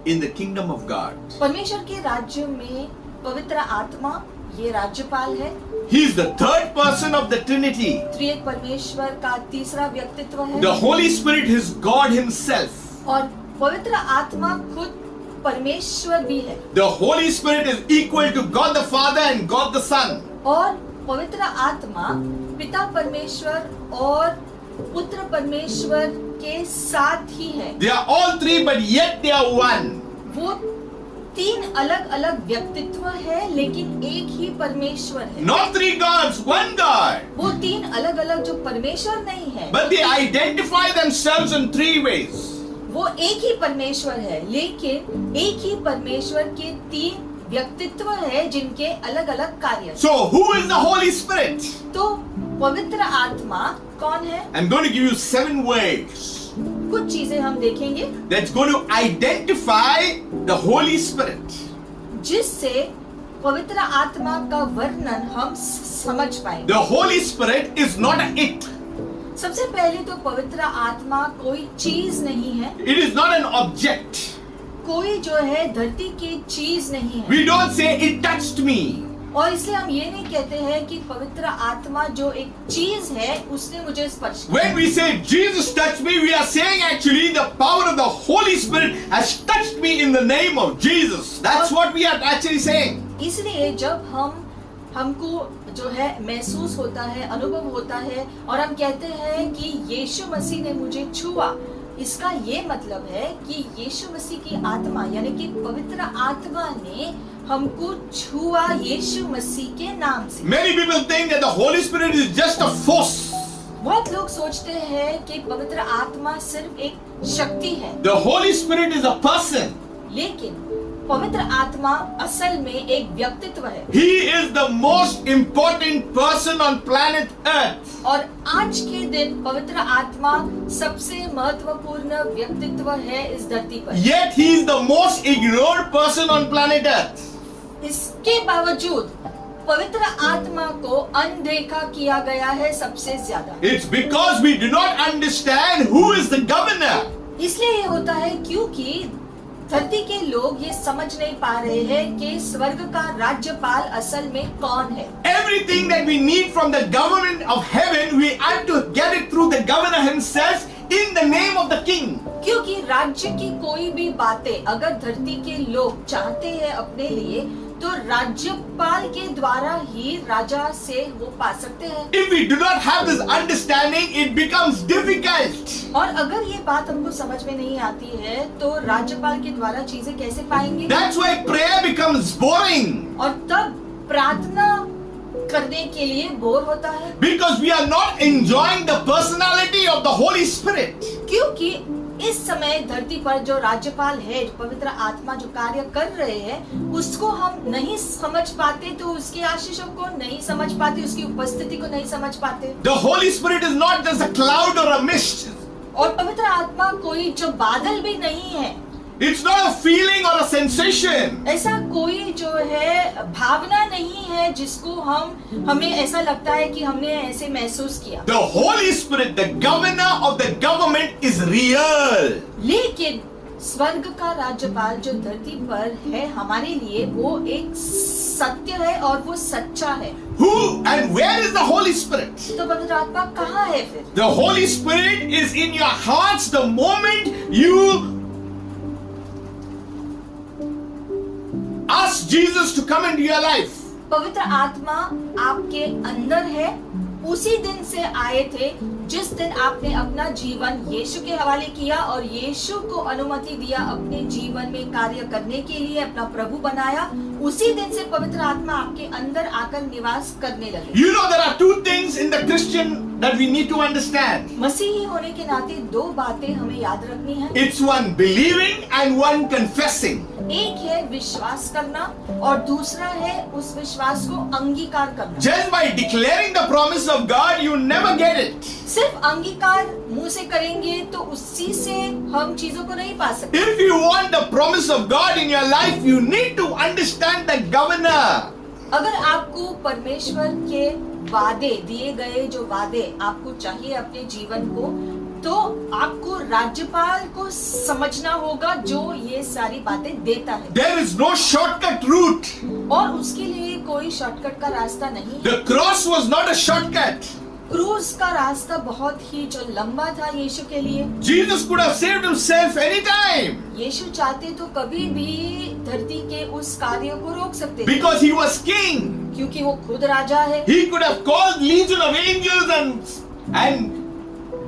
in the kingdom of God. परमेश्वर के राज्य में पवित्र आत्मा ये राज्यपाल है। He is the third person of the Trinity. त्रिएक परमेश्वर का तीसरा व्यक्तित्व है। The Holy Spirit is God Himself. और पवित्र आत्मा खुद परमेश्वर भी है। The Holy Spirit is equal to God the Father and God the Son. और पवित्र आत्मा पिता परमेश्वर और पुत्र परमेश्वर के साथ ही है। They are all three, but yet they are one. वो तीन अलग अलग व्यक्तित्व है लेकिन एक ही परमेश्वर है। Not three gods, one God. वो तीन अलग अलग जो परमेश्वर नहीं है But they identify themselves in three ways. वो एक ही परमेश्वर है लेकिन एक ही परमेश्वर के तीन व्यक्तित्व है जिनके अलग अलग कार्य हैं। So who is the Holy Spirit? तो पवित्र आत्मा कौन है? I'm going to give you 7 ways कुछ चीजें हम देखेंगे that's going to identify the Holy Spirit. जिससे पवित्र आत्मा का वर्णन हम समझ पाएंगे। The Holy Spirit is not an it. सबसे पहले तो पवित्र आत्मा कोई चीज नहीं है, It is not an object. कोई जो है धरती की चीज नहीं है। We don't say it touched me. और इसलिए हम ये नहीं कहते हैं कि पवित्र आत्मा जो एक चीज है उसने मुझे स्पर्श किया। When we say Jesus touched me, we are saying actually the power of the Holy Spirit has touched me in the name of Jesus. That's what we are actually saying. इसलिए जब हमको जो है महसूस होता है, अनुभव होता है और हम कहते हैं कि यीशु मसीह ने मुझे छुआ, इसका ये मतलब है कि यीशु मसीह की आत्मा यानी कि पवित्र आत्मा ने हमको छुआ यीशु मसीह के नाम से। Many people think that the Holy Spirit is just a force. बहुत लोग सोचते हैं कि पवित्र आत्मा सिर्फ एक शक्ति है, The Holy Spirit is a person. लेकिन पवित्र आत्मा असल में एक व्यक्तित्व है। He is the most important person on planet Earth. और आज के दिन पवित्र आत्मा सबसे महत्वपूर्ण व्यक्तित्व है इस धरती पर। Yet he is the most ignored person on planet Earth. इसके बावजूद पवित्र आत्मा को अनदेखा किया गया है सबसे ज्यादा। It's because we do not understand who is the governor. इसलिए ये होता है क्योंकि धरती के लोग ये समझ नहीं पा रहे हैं कि स्वर्ग का राज्यपाल असल में कौन है। Everything that we need from the government of heaven, we have to get it through the governor himself in the name of the king. क्योंकि राज्य की कोई भी बातें अगर धरती के लोग चाहते हैं अपने लिए तो राज्यपाल के द्वारा ही राजा से वो पा सकते हैं। If we do not have this understanding, it becomes difficult. और अगर ये बात हमको समझ में नहीं आती है तो राज्यपाल के द्वारा चीजें कैसे पाएंगे? That's why prayer becomes boring. और तब प्रार्थना करने के लिए बोर होता है। Because we are not enjoying the personality of the Holy Spirit. क्योंकि इस समय धरती पर जो राज्यपाल है, पवित्र आत्मा जो कार्य कर रहे हैं, उसको हम नहीं समझ पाते, तो उसकी आशीषों को नहीं समझ पाते, उसकी उपस्थिति को नहीं समझ पाते। The Holy Spirit is not just a cloud or a mist. और पवित्र आत्मा कोई जो बादल भी नहीं है। It's not a feeling or a sensation. ऐसा कोई जो है भावना नहीं है जिसको हमें ऐसा लगता है कि हमने ऐसे महसूस किया। The Holy Spirit, the governor of the government, is real. लेकिन स्वर्ग का राज्यपाल जो धरती पर है हमारे लिए, वो एक सत्य है और वो सच्चा है। Who and where is the Holy Spirit? तो पवित्र आत्मा कहाँ है फिर? The Holy Spirit is in your hearts the moment you ask Jesus to come into your life. पवित्र आत्मा आपके अंदर है, उसी दिन से आए थे जिस दिन आपने अपना जीवन यीशु के हवाले किया और यीशु को अनुमति दिया अपने जीवन में कार्य करने के लिए, अपना प्रभु बनाया। उसी दिन से पवित्र आत्मा आपके अंदर आकर निवास करने लगे। You know there are two things in the Christian that we need to understand. मसीही होने के नाते दो बातें हमें याद रखनी है। It's one believing and one confessing. एक है विश्वास करना और दूसरा है उस विश्वास को अंगीकार करना। Just by declaring the promise of God, you never get it. सिर्फ अंगीकार मुंह से करेंगे तो उसी से हम चीजों को नहीं पा सकते। If you want the promise of God in your life, you need to understand the governor. अगर आपको परमेश्वर के वादे, दिए गए जो वादे आपको चाहिए अपने जीवन को, तो आपको राज्यपाल को समझना होगा जो ये सारी बातें देता है। There is no shortcut route. और उसके लिए कोई शॉर्टकट का रास्ता नहीं है। The cross was not a shortcut. Cruise का रास्ता बहुत ही जो लंबा था यीशु के लिए। Jesus could have saved himself anytime यीशु चाहते तो कभी भी धरती के उस कार्य को रोक सकते थे, because he was king. क्योंकि वो खुद राजा है। He could have called legion of angels and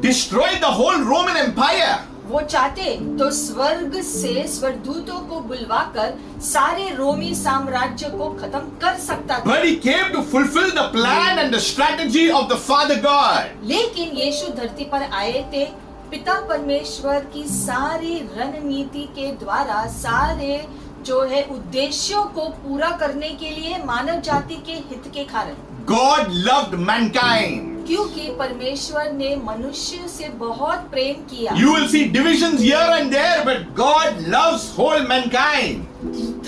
destroyed the whole Roman Empire. वो चाहते तो स्वर्ग से स्वर्गदूतों को बुलवाकर सारे रोमी साम्राज्य को खत्म कर सकता था। But he came to fulfill the plan and the strategy of the Father God. लेकिन यीशु धरती पर आए थे पिता परमेश्वर की सारी रणनीति के द्वारा, सारे जो है उद्देश्यों को पूरा करने के लिए, मानव जाति के हित के कारण। God loved mankind. क्योंकि परमेश्वर ने मनुष्य से बहुत प्रेम किया। You will see divisions here and there, but God loves whole mankind.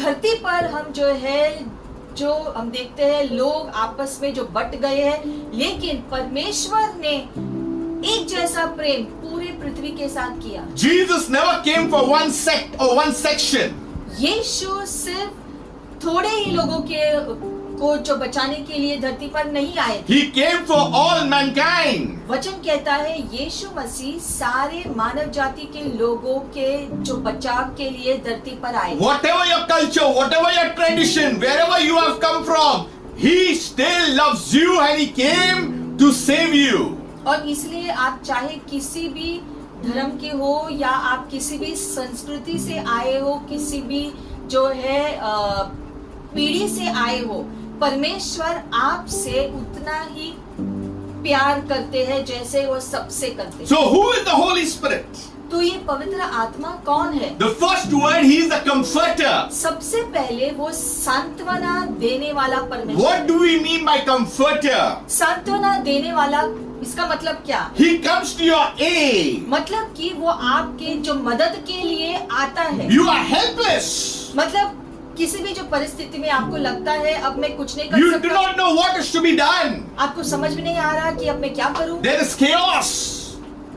धरती पर हम जो है, जो हम देखते हैं लोग आपस में जो बट गए हैं, लेकिन परमेश्वर ने एक जैसा प्रेम पूरी पृथ्वी के साथ किया। Jesus never came for one sect or one section. यीशु सिर्फ थोड़े ही लोगों को जो बचाने के लिए धरती पर नहीं आए थे। He came for all mankind. वचन कहता है यीशु मसीह सारे मानव जाति के लोगों के जो बचाव के लिए धरती पर आए। Whatever your culture, whatever your tradition, wherever you have come from, He still loves you and He came to save you. और इसलिए आप चाहे किसी भी धर्म के हो या आप किसी भी संस्कृति से आए हो, किसी भी जो है पीढ़ी से आए हो, परमेश्वर आपसे उतना ही प्यार करते हैं जैसे वो सबसे करते हैं। So who is the Holy Spirit? तो ये पवित्र आत्मा कौन है? The first word, He is the comforter. सबसे पहले वो सांत्वना देने वाला परमेश्वर। What do we mean by comforter? सांत्वना देने वाला, इसका मतलब क्या? He comes to your aid. मतलब कि वो आपके जो मदद के लिए आता है। You are helpless. मतलब किसी भी जो परिस्थिति में आपको लगता है अब मैं कुछ नहीं कर You do सकता, not know what is to be done. आपको समझ में नहीं आ रहा कि अब मैं क्या करूं, There is chaos.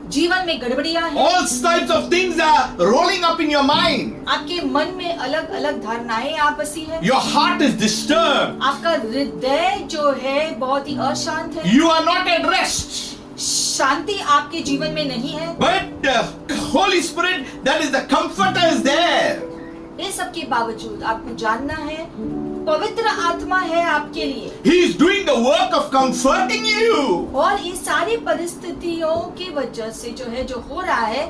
जीवन में गड़बड़ियां हैं, All types of things are rolling up in your mind. आपके मन में अलग अलग धारणाएं आ बसी है, Your heart is disturbed. आपका हृदय जो है बहुत ही अशांत है, You are not at rest. शांति आपके जीवन में नहीं है। But the Holy Spirit, that is the comforter, is there. ये सब के बावजूद आपको जानना है पवित्र आत्मा है आपके लिए, He is doing the work of comforting you. और इस सारी परिस्थितियों की वजह से जो है जो हो रहा है,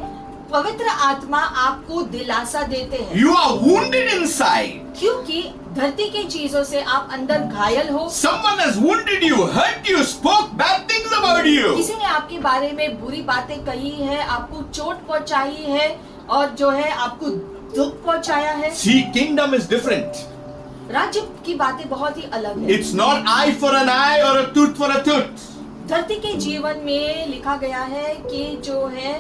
पवित्र आत्मा आपको दिलासा देते हैं। You are wounded inside. क्योंकि धरती की चीजों से आप अंदर घायल हो, Someone has wounded you, hurt you, spoke bad things about you. किसी ने आपके बारे में बुरी बातें कही है, आपको चोट पहुंचाई है और जो है आपको दुख पहुंचाया है। See, kingdom is different. राज्य की बातें बहुत ही अलग है। It's not eye for an eye or a tooth for a tooth. धरती के जीवन में लिखा गया है कि जो है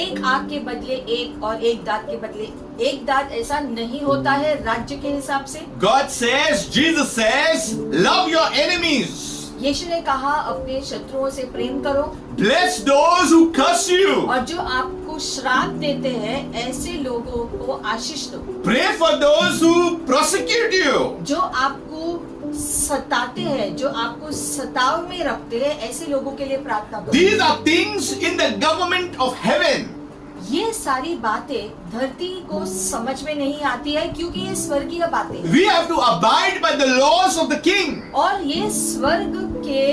एक आंख के बदले एक और एक दांत के बदले एक दांत, ऐसा नहीं होता है राज्य के हिसाब से। God says, Jesus says, love your enemies. यीशु ने कहा अपने शत्रुओं से प्रेम करो, Bless those who curse you. और जो आपको आपको श्राप देते हैं, ऐसे लोगों को आशीष दो। Pray for those who persecute you. जो आपको सताते हैं, जो आपको सताव में रखते हैं, ऐसे लोगों के लिए प्रार्थना करो। These are things in the government of heaven. ये सारी बातें धरती को समझ में नहीं आती है, क्योंकि ये स्वर्गीय बातें हैं। We have to abide by the laws of the king. और ये स्वर्ग के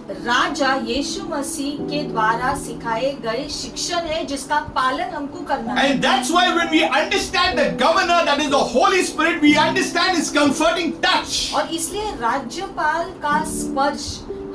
राजा यीशु मसीह के द्वारा सिखाए गए शिक्षण है, जिसका पालन हमको करना है। And that's why when we understand the governor, that is the Holy Spirit, we understand his comforting touch. और इसलिए राज्यपाल का स्पर्श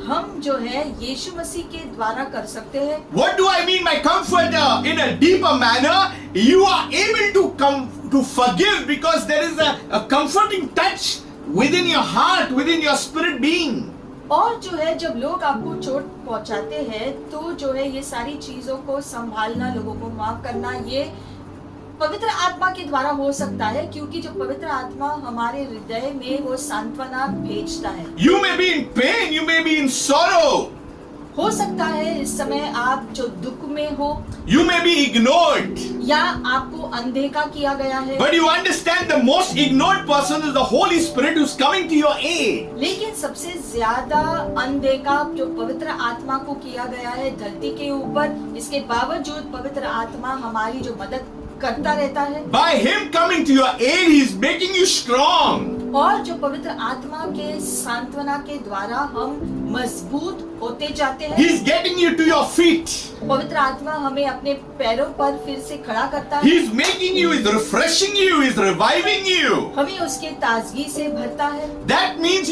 हम जो है यीशु मसीह के द्वारा कर सकते हैं। What do I mean by comforter? In a deeper manner, you are able to come to forgive because there is a comforting touch within your heart, within your spirit being. और जो है जब लोग आपको चोट पहुंचाते हैं, तो जो है ये सारी चीजों को संभालना, लोगों को माफ करना, ये पवित्र आत्मा के द्वारा हो सकता है, क्योंकि जो पवित्र आत्मा हमारे हृदय में वो सांत्वना भेजता है। You may be in pain, you may be in sorrow, हो सकता है इस समय आप जो दुख में हो, you may be ignored. या आपको अनदेखा किया गया है, But you understand the most ignored person is the Holy Spirit who's coming to your aid. लेकिन सबसे ज्यादा अनदेखा जो पवित्र आत्मा को किया गया है धरती के ऊपर, इसके बावजूद पवित्र आत्मा हमारी जो मदद करता रहता है। By him coming to your aid, he's making you strong. और जो पवित्र आत्मा के सांत्वना के द्वारा हम मजबूत होते जाते हैं। He's getting you to your feet. पवित्र आत्मा हमें अपने पैरों पर फिर से खड़ा करता है। He's making you, he's refreshing you, he's reviving you. हमें उसके ताजगी से भरता है। That means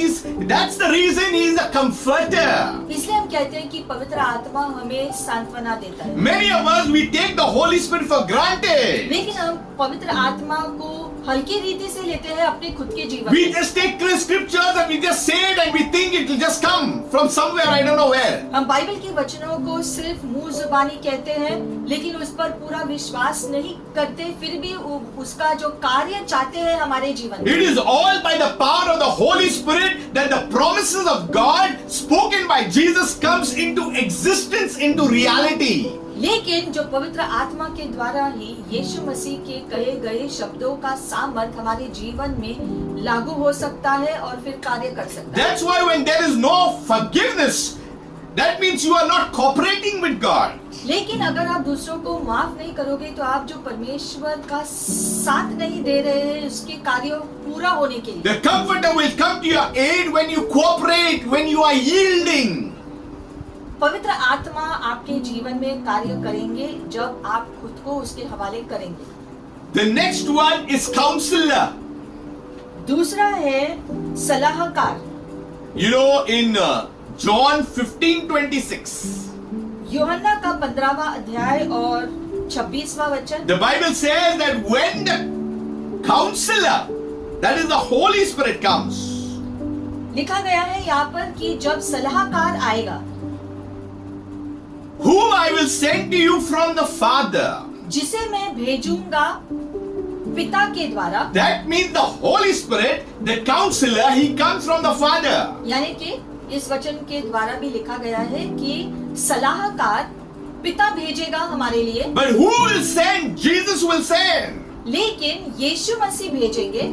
that's the reason he's a comforter. इसलिए हम कहते हैं कि पवित्र आत्मा हमें सांत्वना देता है। Many of us, we take the Holy Spirit for granted. लेकिन हम पवित्र आत्मा को हल्की रीति से लेते हैं अपने खुद के जीवन We में। just take the scriptures and we just say it and we think it will just come from somewhere, I don't know where. हम बाइबल के वचनों को सिर्फ मुंह जुबानी कहते हैं, लेकिन उस पर पूरा विश्वास नहीं करते, फिर भी उसका जो कार्य चाहते हैं हमारे जीवन में। It is all by the power of the Holy Spirit that the promises of God spoken by Jesus comes into existence, into reality. लेकिन जो पवित्र आत्मा के द्वारा ही यीशु मसीह के कहे गए शब्दों का सामर्थ हमारे जीवन में लागू हो सकता है और फिर कार्य कर सकता है। That's why when there is no forgiveness, that means you are not cooperating with God. लेकिन अगर आप दूसरों को माफ नहीं करोगे, तो आप जो परमेश्वर का साथ नहीं दे रहे हैं उसके कार्यों पूरा होने के लिए। The Comforter will come to your aid when you cooperate, when you are yielding. पवित्र आत्मा आपके जीवन में कार्य करेंगे जब आप खुद को उसके हवाले करेंगे। The next one is counselor. दूसरा है सलाहकार। You know, in John 15:26, यूहन्ना का 15वां अध्याय और 26वां वचन, the Bible says that when the counselor, that is the Holy Spirit, comes, लिखा गया है यहाँ पर कि जब सलाहकार आएगा, whom I will send to you from the Father. जिसे मैं भेजूंगा पिता के द्वारा। That means the Holy Spirit, the counselor, he comes from the Father. यानी कि इस वचन के द्वारा भी लिखा गया है कि सलाहकार पिता भेजेगा हमारे लिए। But who will send? Jesus will send. लेकिन यीशु मसीह भेजेंगे।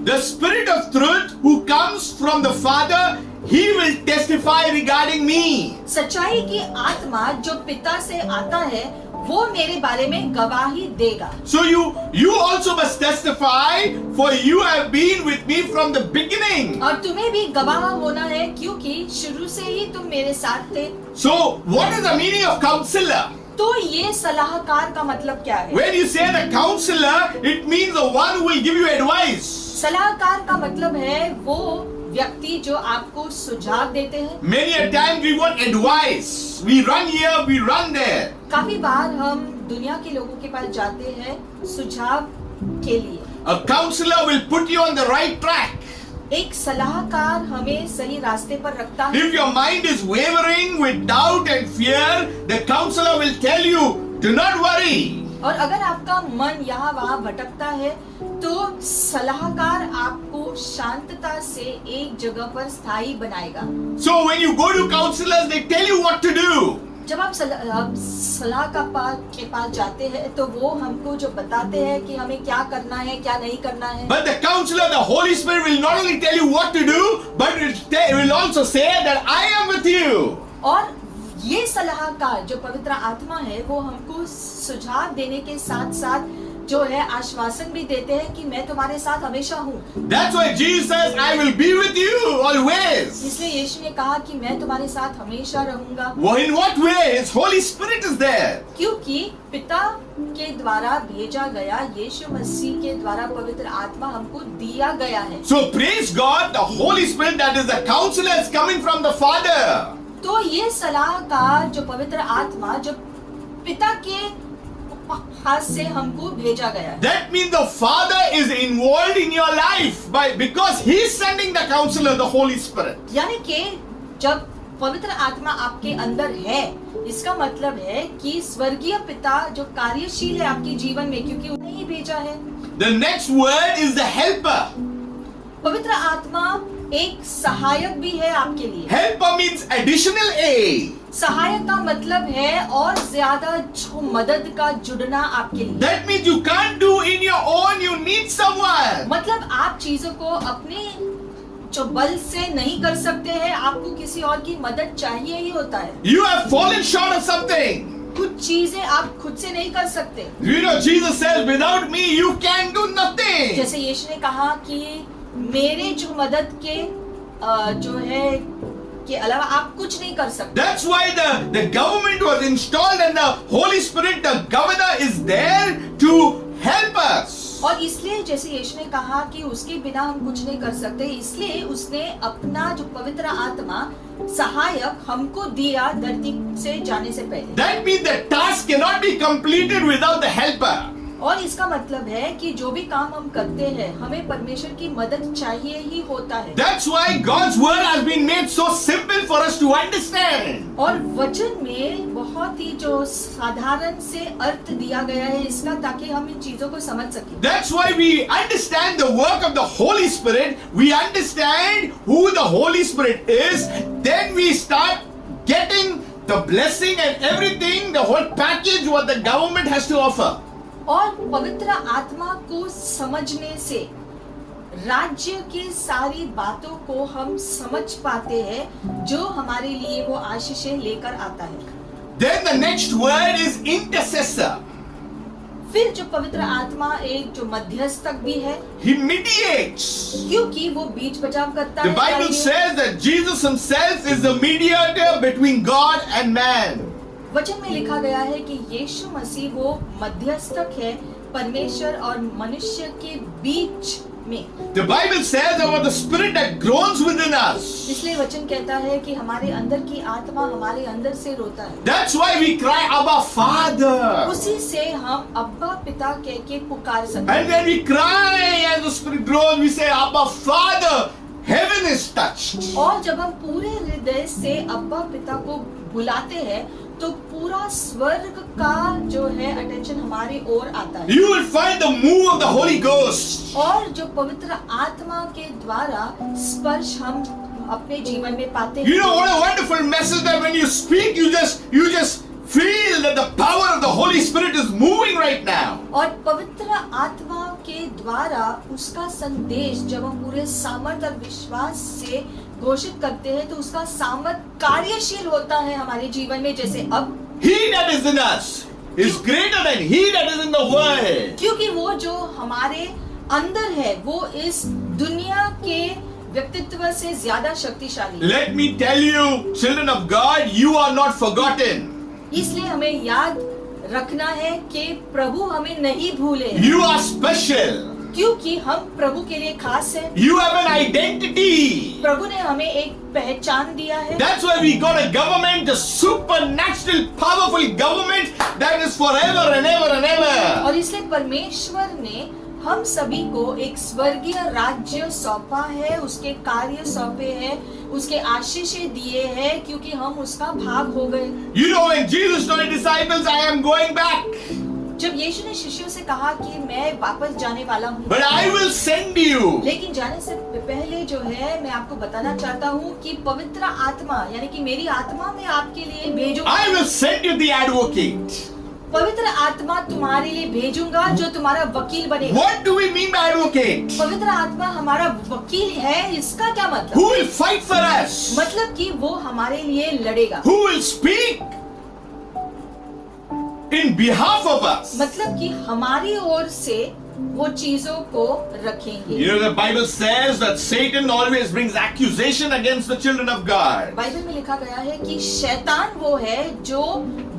The Spirit of truth who comes from the Father, he will testify regarding me. सच्चाई की आत्मा जो पिता से आता है, वो मेरे बारे में गवाही देगा। So you also must testify, for you have been with me from the beginning. और तुम्हें भी गवाह होना है, क्योंकि शुरू से ही तुम मेरे साथ थे। So what is the meaning of counselor? तो ये सलाहकार का मतलब क्या है? When you say the counselor, it means the one who will give you advice. सलाहकार का मतलब है वो व्यक्ति जो आपको सुझाव देते हैं। Many a time we want advice. We run here, we run there. काफी बार हम दुनिया के लोगों के पास जाते हैं सुझाव के लिए। A counselor will put you on the right track. एक सलाहकार हमें सही रास्ते पर रखता है। If your mind is wavering with doubt and fear, the counselor will tell you, do not worry. और अगर आपका मन यहाँ वहाँ भटकता है, तो सलाहकार आपको शांतता से एक जगह पर स्थायी बनाएगा। So when you go to counselors, they tell you what to do. जब आप सलाहकार के पास जाते हैं तो वो हमको जो बताते हैं कि हमें क्या करना है क्या नहीं करना है। But the counselor, the Holy Spirit will not only tell you what to do, but it will also say that I am with you. और ये सलाहकार जो पवित्र आत्मा है वो हमको सुझाव देने के साथ साथ जो है आश्वासन भी देते हैं कि मैं तुम्हारे साथ हमेशा हूँ। That's why Jesus says, I will be with you always. इसलिए यीशु ने कहा कि मैं तुम्हारे साथ हमेशा रहूंगा। Well, in what way? His Holy Spirit is there. क्योंकि पिता के द्वारा भेजा गया यीशु मसीह के द्वारा पवित्र आत्मा हमको दिया गया है। So praise God, the Holy Spirit, that is the counselor, is coming from the Father. तो ये सलाहकार जो पवित्र आत्मा जो पिता के हाथ से हमको भेजा गया है। That means the Father is involved in your life because He is sending the counselor, the Holy Spirit. यानी कि जब पवित्र आत्मा आपके अंदर है इसका मतलब है कि स्वर्गीय पिता जो कार्यशील है आपके जीवन में क्योंकि उन्हें ही भेजा है। The next word is the helper. पवित्र आत्मा एक सहायक भी है आपके लिए। Helper means additional aid. सहायक का मतलब है और ज्यादा जो मदद का जुड़ना आपके लिए। That means you can't do in your own, you need someone. मतलब आप चीजों को अपने जो बल से नहीं कर सकते हैं, आपको किसी और की मदद चाहिए ही होता है। You have fallen short of something. कुछ चीजें आप खुद से नहीं कर सकते। You know, Jesus says, without me you can do nothing. जैसे यीशु ने कहा कि मेरे जो मदद के जो है के अलावा आप कुछ नहीं कर सकते। That's why the government was installed and the Holy Spirit, the governor, is there to help us. और इसलिए जैसे यीशु ने कहा कि उसके बिना हम कुछ नहीं कर सकते, इसलिए उसने अपना जो पवित्र आत्मा सहायक हमको दिया धरती से जाने से पहले। That means the task cannot be completed without the helper. और इसका मतलब है कि जो भी काम हम करते हैं हमें परमेश्वर की मदद चाहिए ही होता है। That's why God's word has been made so simple for us to understand. और वचन में बहुत ही जो साधारण से अर्थ दिया गया है इसका, ताकि हम इन चीजों को समझ सकें। That's why we understand the work of the Holy Spirit. We understand who the Holy Spirit is. Then we start getting the blessing and everything, the whole package what the government has to offer. और पवित्र आत्मा को समझने से राज्य की सारी बातों को हम समझ पाते हैं जो हमारे लिए वो आशीषें लेकर आता है। Then the next word is intercessor. फिर जो पवित्र आत्मा एक जो मध्यस्थक भी है, He mediates. क्योंकि वो बीच बचाव करता The है। Bible says that Jesus himself is the mediator between God and man. वचन में लिखा गया है कि यीशु मसीह वो मध्यस्थक है परमेश्वर और मनुष्य के बीच में। The Bible says about the spirit that groans within us. इसलिए वचन कहता है कि हमारे अंदर की आत्मा हमारे अंदर से रोता है। That's why we cry, Abba, Father. उसी से हम अब्बा पिता कह के पुकार सकते हैं। And when we cry as the spirit groans, we say, Abba, Father, heaven is touched. और जब हम पूरे हृदय से अब्बा पिता को बुलाते हैं तो पूरा स्वर्ग का जो है अटेंशन हमारी ओर आता है। You will find the move of the Holy Ghost. और जो पवित्र आत्मा के द्वारा स्पर्श हम अपने जीवन में पाते हैं। You know what a wonderful message that when you speak, you just feel that the power of the Holy Spirit is moving right now. और पवित्र आत्मा के द्वारा उसका संदेश जब हम पूरे सामर्थ्य और विश्वास से घोषित करते हैं तो उसका सामर्थ कार्यशील होता है हमारे जीवन में। जैसे अब He that is in us is greater than he that is in the world. क्योंकि वो जो हमारे अंदर है वो इस दुनिया के व्यक्तित्व से ज्यादा शक्तिशाली है। Let me tell you, children of God, you are not forgotten. इसलिए हमें याद रखना है कि प्रभु हमें नहीं भूले, You are special. क्योंकि हम प्रभु के लिए खास हैं। You have an identity. प्रभु ने हमें एक पहचान दिया है। That's why we got a government, a supernatural, powerful government that is forever and ever and ever. और इसलिए परमेश्वर ने हम सभी को एक स्वर्गीय राज्य सौंपा है, उसके कार्य सौंपे हैं, उसके आशीषें दिए हैं क्योंकि हम उसका भाग हो गए। You know when Jesus told his disciples, I am going back. जब यीशु ने शिष्यों से कहा कि मैं वापस जाने वाला हूँ, but I will send you. लेकिन जाने से पहले जो है मैं आपको बताना चाहता हूँ कि पवित्र आत्मा यानी कि मेरी आत्मा मैं आपके लिए भेजूंगा। I will send you the advocate. पवित्र आत्मा तुम्हारे लिए भेजूंगा जो तुम्हारा वकील बनेगा। What do we mean by advocate? पवित्र आत्मा हमारा वकील है, इसका क्या मतलब? Who will fight for us? मतलब कि वो हमारे लिए लड़ेगा। Who will speak in behalf of us? मतलब कि हमारी ओर से वो चीजों को रखेंगे। You know, the Bible says that Satan always brings accusation against the children of God. Bible में लिखा गया है कि शैतान वो है जो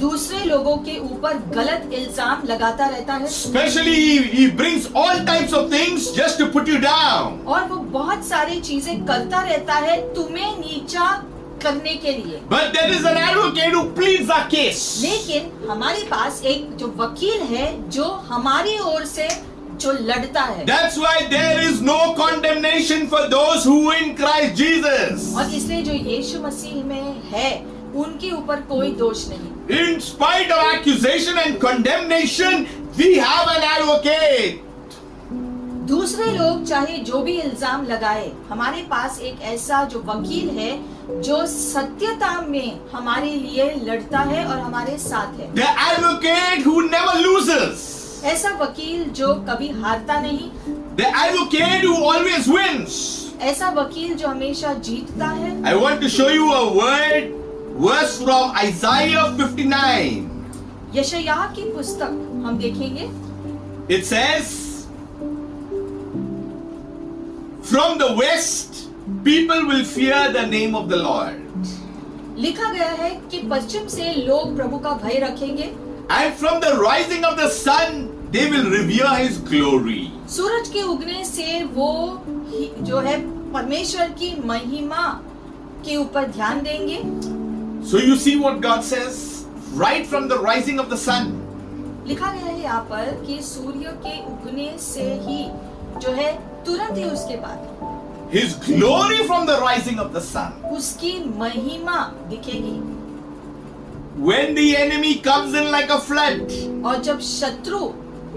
दूसरे लोगों के ऊपर गलत इल्जाम लगाता रहता है। Especially, he brings all types of things just to put you down. और वो बहुत सारी चीजें करता रहता है तुम्हें नीचा करने के लिए। But there is an advocate who pleads our case. लेकिन हमारे पास एक जो वकील है जो हमारी ओर से जो लड़ता है। That's why there is no condemnation for those who in Christ Jesus. और इसलिए जो यीशु मसीह में है उनके ऊपर कोई दोष नहीं। In spite of accusation and condemnation, we have an advocate. दूसरे लोग चाहे जो भी इल्जाम लगाए, हमारे पास एक ऐसा जो वकील है जो सत्यता में हमारे लिए लड़ता है और हमारे साथ है। The advocate who never loses. ऐसा वकील जो कभी हारता नहीं, The advocate who always wins. ऐसा वकील जो हमेशा जीतता है। I want to show you a verse from Isaiah 59. यशायाह की पुस्तक हम देखेंगे। It says, from the west, people will fear the name of the Lord. लिखा गया है कि पश्चिम से लोग प्रभु का भय रखेंगे And from the rising of the sun, they will revere his glory. सूरज के उगने से वो जो है परमेश्वर की महिमा के ऊपर ध्यान देंगे। So you see what God says? Right from the rising of the sun. लिखा गया है यहाँ पर कि सूर्य के उगने से ही जो है तुरंत ही उसके बाद His glory from the rising of the sun. उसकी महिमा दिखेगी। When the enemy comes in like a flood, और जब शत्रु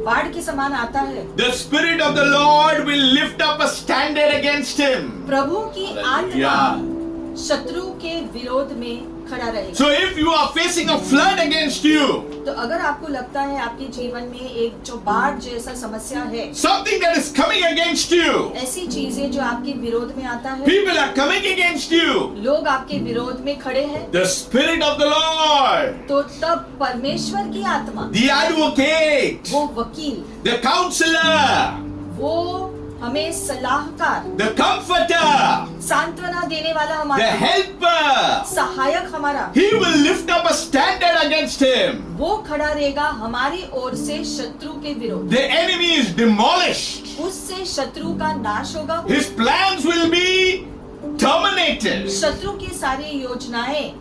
बाढ़ के समान आता है, the Spirit of the Lord will lift up a standard against him. प्रभु की आत्मा Hallelujah. शत्रु के विरोध में खड़ा रहेगा। So if you are facing a flood against you, तो अगर आपको लगता है आपके जीवन में एक जो बाढ़ जैसा समस्या है, something that is coming against you, ऐसी चीजें जो आपके विरोध में आता है, people are coming against you, लोग आपके विरोध में खड़े हैं, the Spirit of the Lord, तो तब परमेश्वर की आत्मा, the advocate, वो वकील, the counselor, वो हमें सलाहकार, the comforter, सांत्वना देने वाला the हमारा helper, सहायक हमारा, he will lift up a standard against him. वो खड़ा रहेगा हमारी ओर से शत्रु के विरोध। The enemy is demolished. उससे शत्रु का नाश होगा। His plans will be terminated. शत्रु की सारी योजनाएं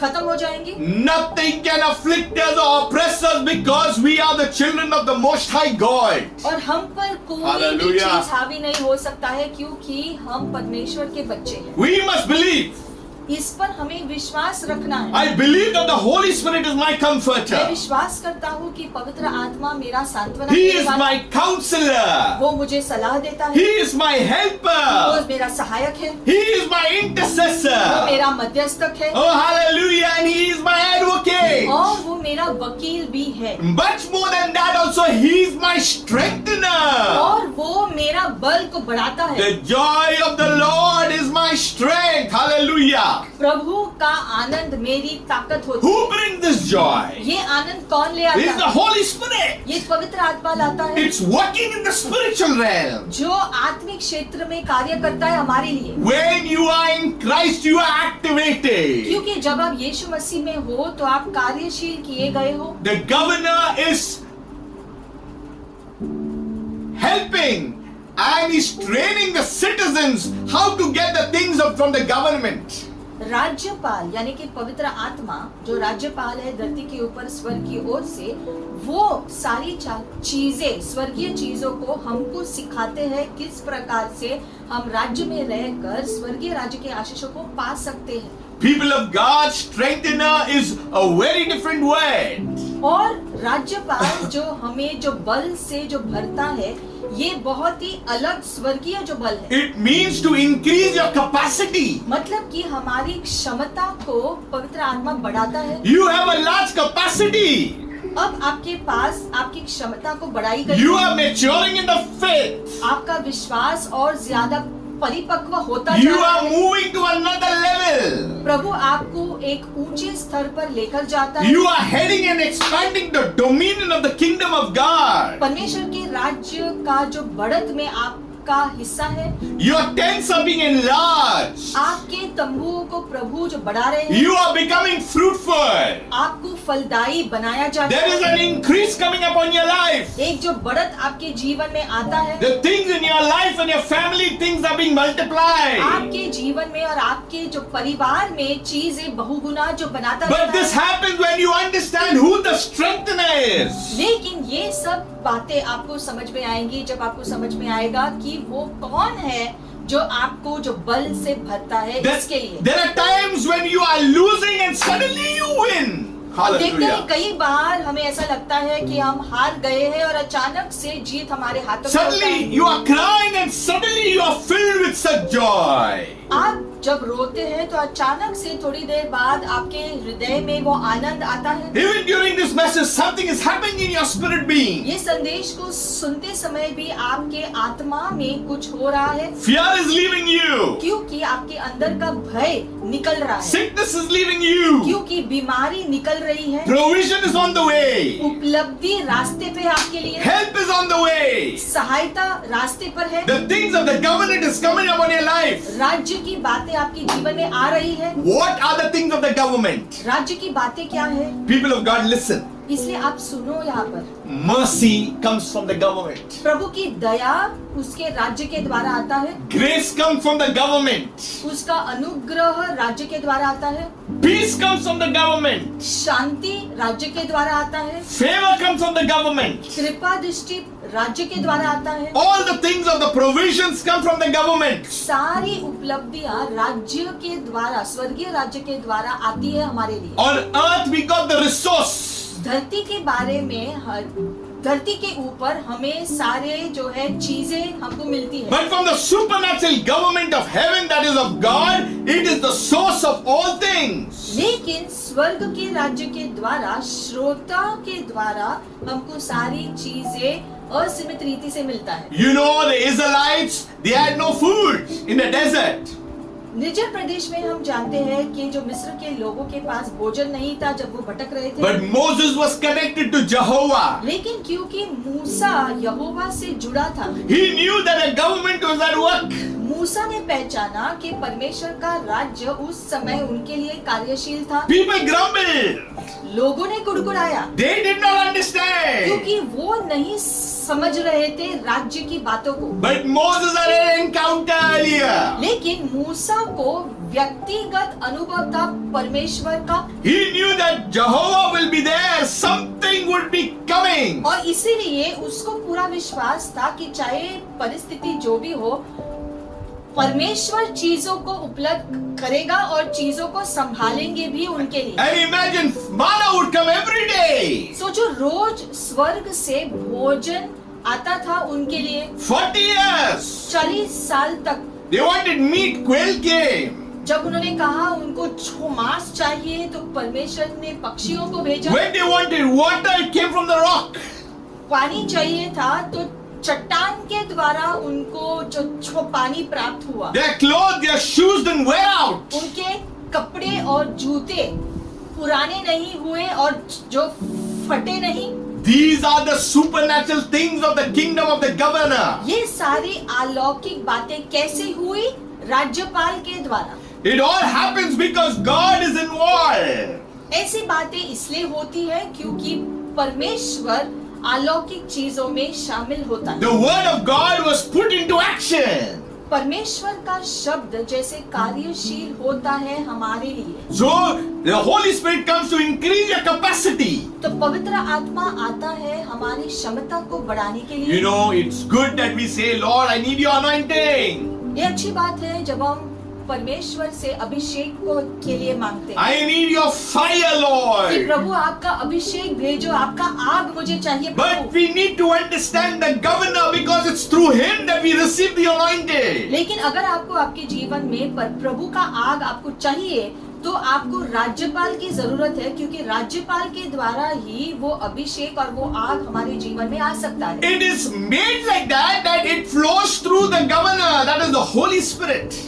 खत्म हो जाएंगी। Nothing can afflict us or oppress us because we are the children of the Most High God. और हम पर कोई भी Hallelujah. चीज हावी नहीं हो सकता है क्योंकि हम परमेश्वर के बच्चे हैं। We must believe. इस पर हमें विश्वास रखना है। I believe that the Holy Spirit is my मैं comforter. विश्वास करता हूँ कि पवित्र आत्मा मेरा सांत्वना He देने is वाला my counselor. वो मुझे सलाह देता He है, is my वो helper. मेरा सहायक है, He is my वो intercessor. मेरा मध्यस्थक है Oh, hallelujah. And He is my advocate. और वो मेरा वकील भी है Much more than that also, He is my strengthener. और वो मेरा बल को बढ़ाता है। The joy of the Lord is my strength. Hallelujah. प्रभु का आनंद मेरी ताकत होती Who है। brings this joy? ये आनंद कौन ले It आता is the है? Holy Spirit. ये पवित्र आत्मा लाता है It's working in the spiritual realm. जो आत्मिक क्षेत्र में कार्य करता है हमारे लिए। When you are in Christ, you are activated. क्योंकि जब आप यीशु मसीह में हो तो आप कार्यशील किए गए हो। The governor is helping and is training the citizens how to get the things from the government. राज्यपाल यानी कि पवित्र आत्मा जो राज्यपाल है धरती के ऊपर स्वर्ग की ओर से, वो सारी चीजें स्वर्गीय चीजों को हमको सिखाते हैं किस प्रकार से हम राज्य में रहकर स्वर्गीय राज्य के आशीषों को पा सकते हैं। People of God, strengthener is a very different word. और राज्यपाल जो हमें जो बल से जो भरता है, ये बहुत ही अलग स्वर्गीय जो बल है। It means to increase your capacity. मतलब कि हमारी क्षमता को पवित्र आत्मा बढ़ाता है। You have a large capacity. अब आपके पास आपकी क्षमता को बढ़ाई गई You है। are maturing in the faith. आपका विश्वास और ज्यादा परिपक्व होता जा You रहा are है। moving to another level. प्रभु आपको एक ऊंचे स्तर पर लेकर जाता है। You are heading and expanding the dominion of the kingdom of God. परमेश्वर के राज्य का जो बढ़त में आपका हिस्सा है। Your tents are being enlarged. आपके तंबुओं को प्रभु जो बढ़ा रहे हैं। You are becoming fruitful. आपको फलदायी बनाया जाता There is है। an increase coming upon your life. एक जो बढ़त आपके जीवन में आता है। The things in your life and your family, things are being multiplied. आपके जीवन में और आपके जो परिवार में चीजें बहुगुना जो बनाता But रहता this है। happens when you understand who the strengthener is. लेकिन ये सब बातें आपको समझ में आएंगी जब आपको समझ में आएगा कि वो कौन है जो आपको जो बल से भरता है इसके लिए। There are times when you are losing and suddenly you win. हम देखते हैं Hallelujah. कई बार हमें ऐसा लगता है कि हम हार गए हैं और अचानक से जीत हमारे हाथों में होता Suddenly है। you are crying and suddenly you are filled with such joy. आप जब रोते हैं तो अचानक से थोड़ी देर बाद आपके हृदय में वो आनंद आता है। Even during this message, something is happening in your spirit being. ये संदेश को सुनते समय भी आपके आत्मा में कुछ हो रहा है, Fear is leaving you. क्योंकि आपके अंदर का भय निकल रहा है, Sickness is leaving you. क्योंकि बीमारी निकल रही है, Provision is on the way. उपलब्धि रास्ते पे है आपके लिए, Help is on the way. सहायता रास्ते पर है, The things of the government is coming upon your life. राज्य की बातें आपके जीवन में आ रही है। What are the things of the government? राज्य की बातें क्या है? People of God, listen. इसलिए आप सुनो यहाँ पर। Mercy comes from the government. प्रभु की दया उसके राज्य के द्वारा आता है, Grace comes from the government. उसका अनुग्रह राज्य के द्वारा आता है, Peace comes from the government. शांति राज्य के द्वारा आता है, Favor comes from the government. कृपा दृष्टि राज्य के द्वारा आता है। All the things of the provisions come from the government. सारी उपलब्धियां राज्य के द्वारा, स्वर्गीय राज्य के द्वारा आती है हमारे लिए। On earth we got the resource. धरती के बारे में धरती के ऊपर हमें सारे जो है चीजें हमको मिलती है, But from the supernatural government of heaven, that is of God, it is the source of all things. लेकिन स्वर्ग के राज्य के द्वारा, श्रोता के द्वारा हमको सारी चीजें असीमित रीति से मिलता है। You know, the Israelites, they had no food in the desert. निर्जल प्रदेश में हम जानते हैं कि जो मिस्र के लोगों के पास भोजन नहीं था जब वो भटक रहे थे, But Moses was connected to Jehovah. लेकिन क्योंकि मूसा यहोवा से जुड़ा था, He knew that a government was at work. मूसा ने पहचाना कि परमेश्वर का राज्य उस समय उनके लिए कार्यशील था। People grumbled. लोगों ने कुड़कुड़ाया They did not understand. क्योंकि वो नहीं समझ रहे थे राज्य की बातों को। But Moses had an encounter earlier. लेकिन मूसा को व्यक्तिगत अनुभव था परमेश्वर का, He knew that Jehovah will be there. Something would be coming. और इसीलिए उसको पूरा विश्वास था कि चाहे परिस्थिति जो भी हो, परमेश्वर चीजों को उपलब्ध करेगा और चीजों को संभालेंगे भी उनके लिए। And imagine, manna would come every day. सोचो, रोज स्वर्ग से भोजन आता था उनके लिए। 40 years. 40 साल तक They wanted meat, quail came. जब उन्होंने कहा उनको मांस चाहिए तो परमेश्वर ने पक्षियों को भेजा। When they wanted water, it came from the rock. पानी चाहिए था तो चट्टान के द्वारा उनको जो पानी प्राप्त हुआ। Their clothes, their shoes didn't wear out. उनके कपड़े और जूते पुराने नहीं हुए और जो फटे नहीं। These are the supernatural things of the kingdom of the governor. ये सारी अलौकिक बातें कैसे हुई? राज्यपाल के द्वारा। It all happens because God is involved. ऐसी बातें इसलिए होती है क्योंकि परमेश्वर अलौकिक चीजों में शामिल होता है। The word of God was put into action. परमेश्वर का शब्द जैसे कार्यशील होता है हमारे लिए, So the Holy Spirit comes to increase your capacity. तो पवित्र आत्मा आता है हमारी क्षमता को बढ़ाने के लिए। You know, it's good that we say, Lord, I need your anointing. ये अच्छी बात है जब हम परमेश्वर से अभिषेक को के लिए मांगते हैं I need your fire, कि Lord. प्रभु आपका अभिषेक भेजो, आपका आग मुझे चाहिए But Prabhu. we need to understand the governor because it's through him that we receive the anointing. लेकिन अगर आपको आपके जीवन में पर प्रभु का आग आपको चाहिए तो आपको राज्यपाल की जरूरत है, क्योंकि राज्यपाल के द्वारा ही वो अभिषेक और वो आग हमारे जीवन में आ सकता है। It is made like that it flows through the governor, that is the Holy Spirit.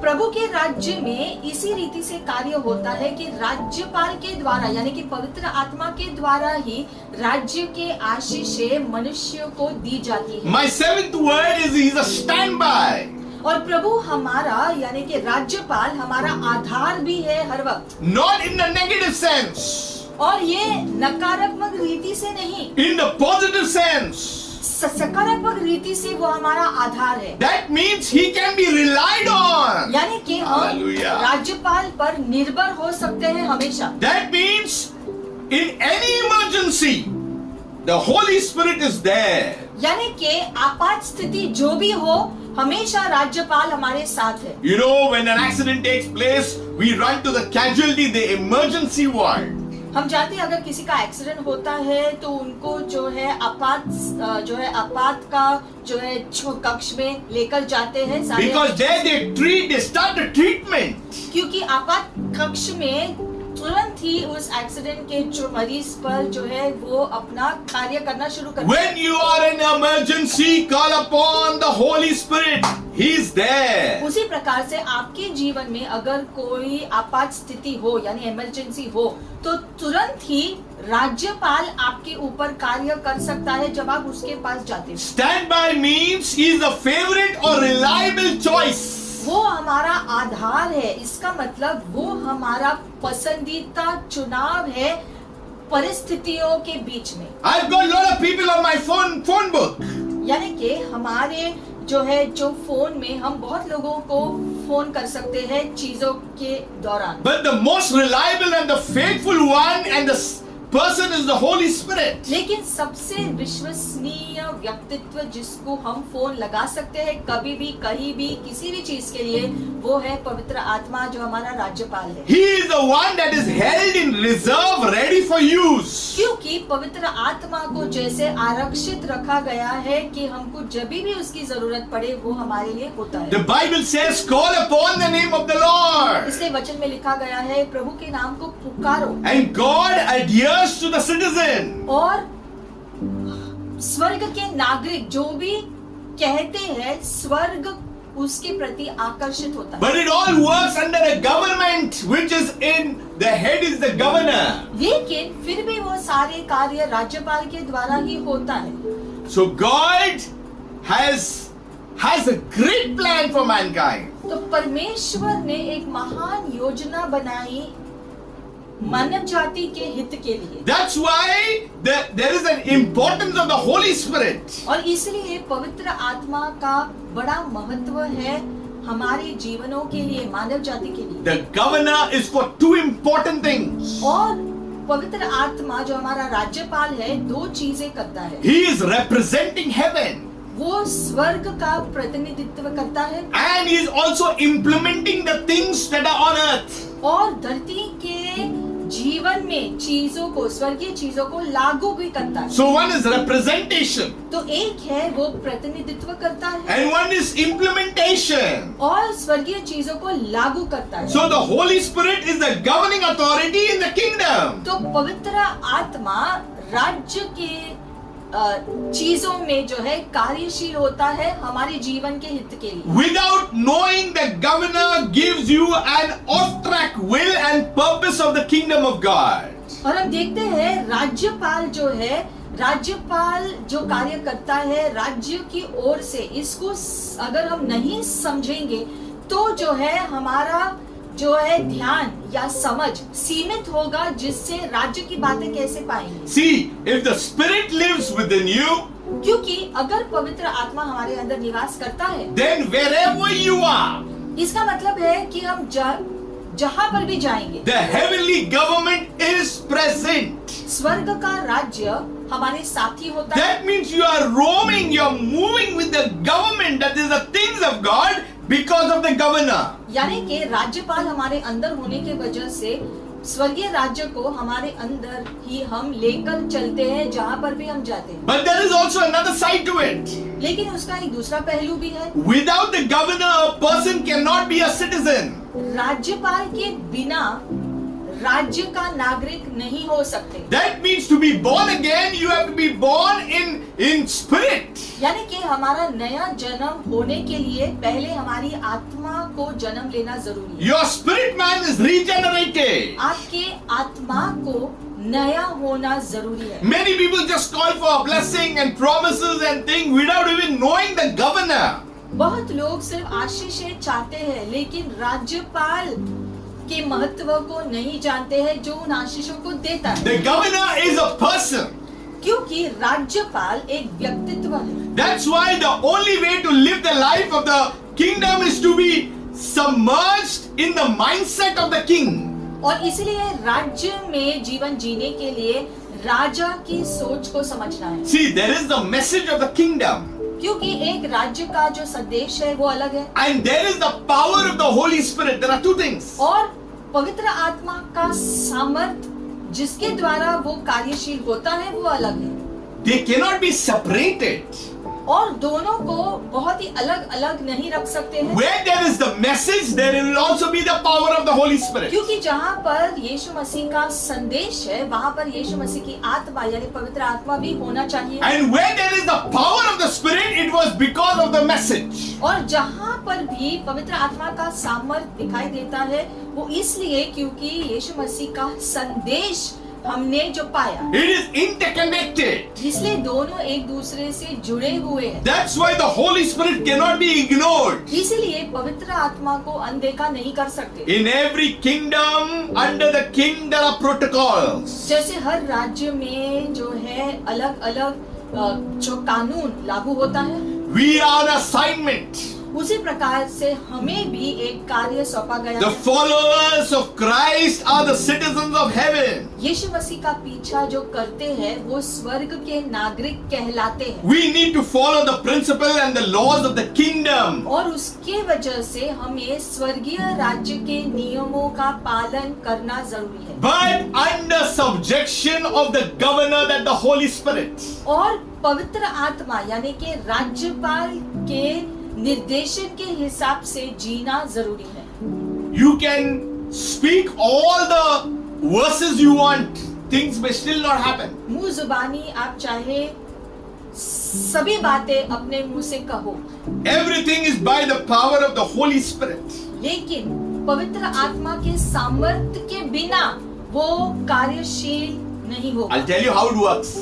प्रभु के राज्य में इसी रीति से कार्य होता है कि राज्यपाल के द्वारा यानी कि पवित्र आत्मा के द्वारा ही राज्य के आशीषें मनुष्य को दी जाती है। My seventh word is he's a standby. और प्रभु हमारा यानी कि राज्यपाल हमारा आधार भी है हर वक्त, Not in the negative sense, और ये नकारात्मक रीति से नहीं, in the positive sense. सकारात्मक रीति से वो हमारा आधार है। That means he can be relied on. यानी कि हम Hallelujah. राज्यपाल पर निर्भर हो सकते हैं हमेशा। That means in any emergency, the Holy Spirit is there. यानी कि आपात स्थिति जो भी हो हमेशा राज्यपाल हमारे साथ है। You know, when an accident takes place, we run to the casualty, the emergency ward. हम जानते हैं अगर किसी का एक्सीडेंट होता है तो उनको जो है आपात का जो है कक्ष में लेकर जाते हैं सारे, Because there they start the treatment. क्योंकि आपात कक्ष में तुरंत ही उस एक्सीडेंट के जो मरीज पर जो है वो अपना कार्य करना शुरू करते हैं। When you are in emergency, call upon the Holy Spirit. He is there. उसी प्रकार से आपके जीवन में अगर कोई आपात स्थिति हो यानी इमरजेंसी हो तो तुरंत ही राज्यपाल आपके ऊपर कार्य कर सकता है जब आप उसके पास जाते हैं। Standby means he is the favorite or reliable choice. वो हमारा आधार है, इसका मतलब वो हमारा पसंदीदा चुनाव है परिस्थितियों के बीच में। I've got a lot of people on my phone book. यानी कि हमारे जो फोन में हम बहुत लोगों को फोन कर सकते हैं चीजों के दौरान, But the most reliable and the faithful one and the person is the Holy Spirit. लेकिन सबसे विश्वसनीय व्यक्तित्व जिसको हम फोन लगा सकते हैं कभी भी कहीं भी किसी भी चीज के लिए वो है पवित्र आत्मा जो हमारा राज्यपाल है। He is the one that is held in reserve, ready for use. क्योंकि पवित्र आत्मा को जैसे आरक्षित रखा गया है कि हमको जब भी उसकी जरूरत पड़े वो हमारे लिए होता The है। Bible says, call upon the name of the Lord. इसलिए वचन में लिखा गया है प्रभु के नाम को पुकारो, And God adheres to the citizen. और स्वर्ग के नागरिक जो भी कहते हैं स्वर्ग उसके प्रति आकर्षित होता है। But it all works under a government which is in the head is the governor. लेकिन फिर भी वो सारे कार्य राज्यपाल के द्वारा ही होता है। So God has a great plan for mankind. तो परमेश्वर ने एक महान योजना बनाई मानव जाति के हित के लिए, That's why there is an importance of the Holy Spirit. और इसलिए पवित्र आत्मा का बड़ा महत्व है हमारे जीवनों के लिए, मानव जाति के लिए। The governor is for two important things. और पवित्र आत्मा जो हमारा राज्यपाल है दो चीजें करता है। He is representing heaven. वो स्वर्ग का प्रतिनिधित्व करता है And he is also implementing the things that are on earth. और धरती के जीवन में चीजों को, स्वर्गीय चीजों को लागू भी करता है। So one is representation तो एक है वो प्रतिनिधित्व करता है and one is implementation. और स्वर्गीय चीजों को लागू करता है। So the Holy Spirit is the governing authority in the kingdom. तो पवित्र आत्मा राज्य के चीजों में जो है कार्यशील होता है हमारे जीवन के हित के लिए। Without knowing, the governor gives you an off-track will and purpose of the kingdom of God. और हम देखते हैं राज्यपाल जो कार्य करता है राज्य की ओर से, इसको अगर हम नहीं समझेंगे तो जो है हमारा जो है ध्यान या समझ सीमित होगा, जिससे राज्य की बातें कैसे पाएंगे। See, if the Spirit lives within you, क्योंकि अगर पवित्र आत्मा हमारे अंदर निवास करता है then wherever you are, इसका मतलब है कि हम जहां पर भी जाएंगे the heavenly government is present. स्वर्ग का राज्य हमारे साथी होता है। That means you are roaming, you are moving with the government, that is the things of God. because of the governor. यानी कि राज्यपाल हमारे अंदर होने के वजह से स्वर्गीय राज्य को हमारे अंदर ही हम लेकर चलते हैं जहाँ पर भी हम जाते हैं। But there is also another side to it. लेकिन उसका एक दूसरा पहलू भी है। Without the governor, a person cannot be a citizen. राज्यपाल के बिना राज्य का नागरिक नहीं हो सकते। That means to be born again, you have to be born in spirit. यानी कि हमारा नया जन्म होने के लिए पहले हमारी आत्मा को जन्म लेना जरूरी है। Your spirit man is regenerated. आपके आत्मा को नया होना जरूरी है। Many people just call for blessing and promises and things without even knowing the governor. बहुत लोग सिर्फ आशीषें चाहते हैं लेकिन राज्यपाल के महत्व को नहीं जानते हैं जो उन आशीषों को देता है। The governor is a person. क्योंकि राज्यपाल एक व्यक्तित्व है। That's why the only way to live the life of the kingdom is to be submerged in the mindset of the king. और इसलिए राज्य में जीवन जीने के लिए राजा की सोच को समझना है। See, there is the message of the kingdom. क्योंकि एक राज्य का जो संदेश है वो अलग है And there is the power of the Holy Spirit. There are two things. और पवित्र आत्मा का सामर्थ जिसके द्वारा वो कार्यशील होता है वो अलग है They cannot be separated. और दोनों को बहुत ही अलग अलग नहीं रख सकते हैं। Where there is the message, there will also be the power of the Holy Spirit. क्योंकि जहाँ पर यीशु मसीह का संदेश है वहाँ पर यीशु मसीह की आत्मा यानी पवित्र आत्मा भी होना चाहिए। And where there is the power of the Spirit, it was because of the message. और जहाँ पर भी पवित्र आत्मा का सामर्थ्य दिखाई देता है वो इसलिए क्योंकि यीशु मसीह का संदेश हमने जो पाया It is interconnected. इसलिए दोनों एक दूसरे से जुड़े हुए हैं। That's why the Holy Spirit cannot be ignored. इसीलिए पवित्र आत्मा को अनदेखा नहीं कर सकते। In every kingdom, under the king, there are protocols. जैसे हर राज्य में जो है अलग अलग जो कानून लागू होता है We are on assignment. उसी प्रकार से हमें भी एक कार्य सौंपा गया The है। followers of Christ are the citizens of heaven. यीशु मसीह का पीछा जो करते हैं वो स्वर्ग के नागरिक कहलाते हैं We need to follow the principle and the laws of the kingdom. और उसके वजह से हमें स्वर्गीय राज्य के नियमों का पालन करना जरूरी है But under subjection of the governor, that the Holy Spirit. और पवित्र आत्मा यानी कि राज्यपाल के निर्देशन के हिसाब से जीना जरूरी है। You can speak all the verses you want. Things may still not happen. मुंह जुबानी आप चाहे सभी बातें अपने मुंह से कहो Everything is by the power of the Holy Spirit. लेकिन पवित्र आत्मा के सामर्थ्य के बिना वो कार्यशील नहीं होगा। I'll tell you how it works.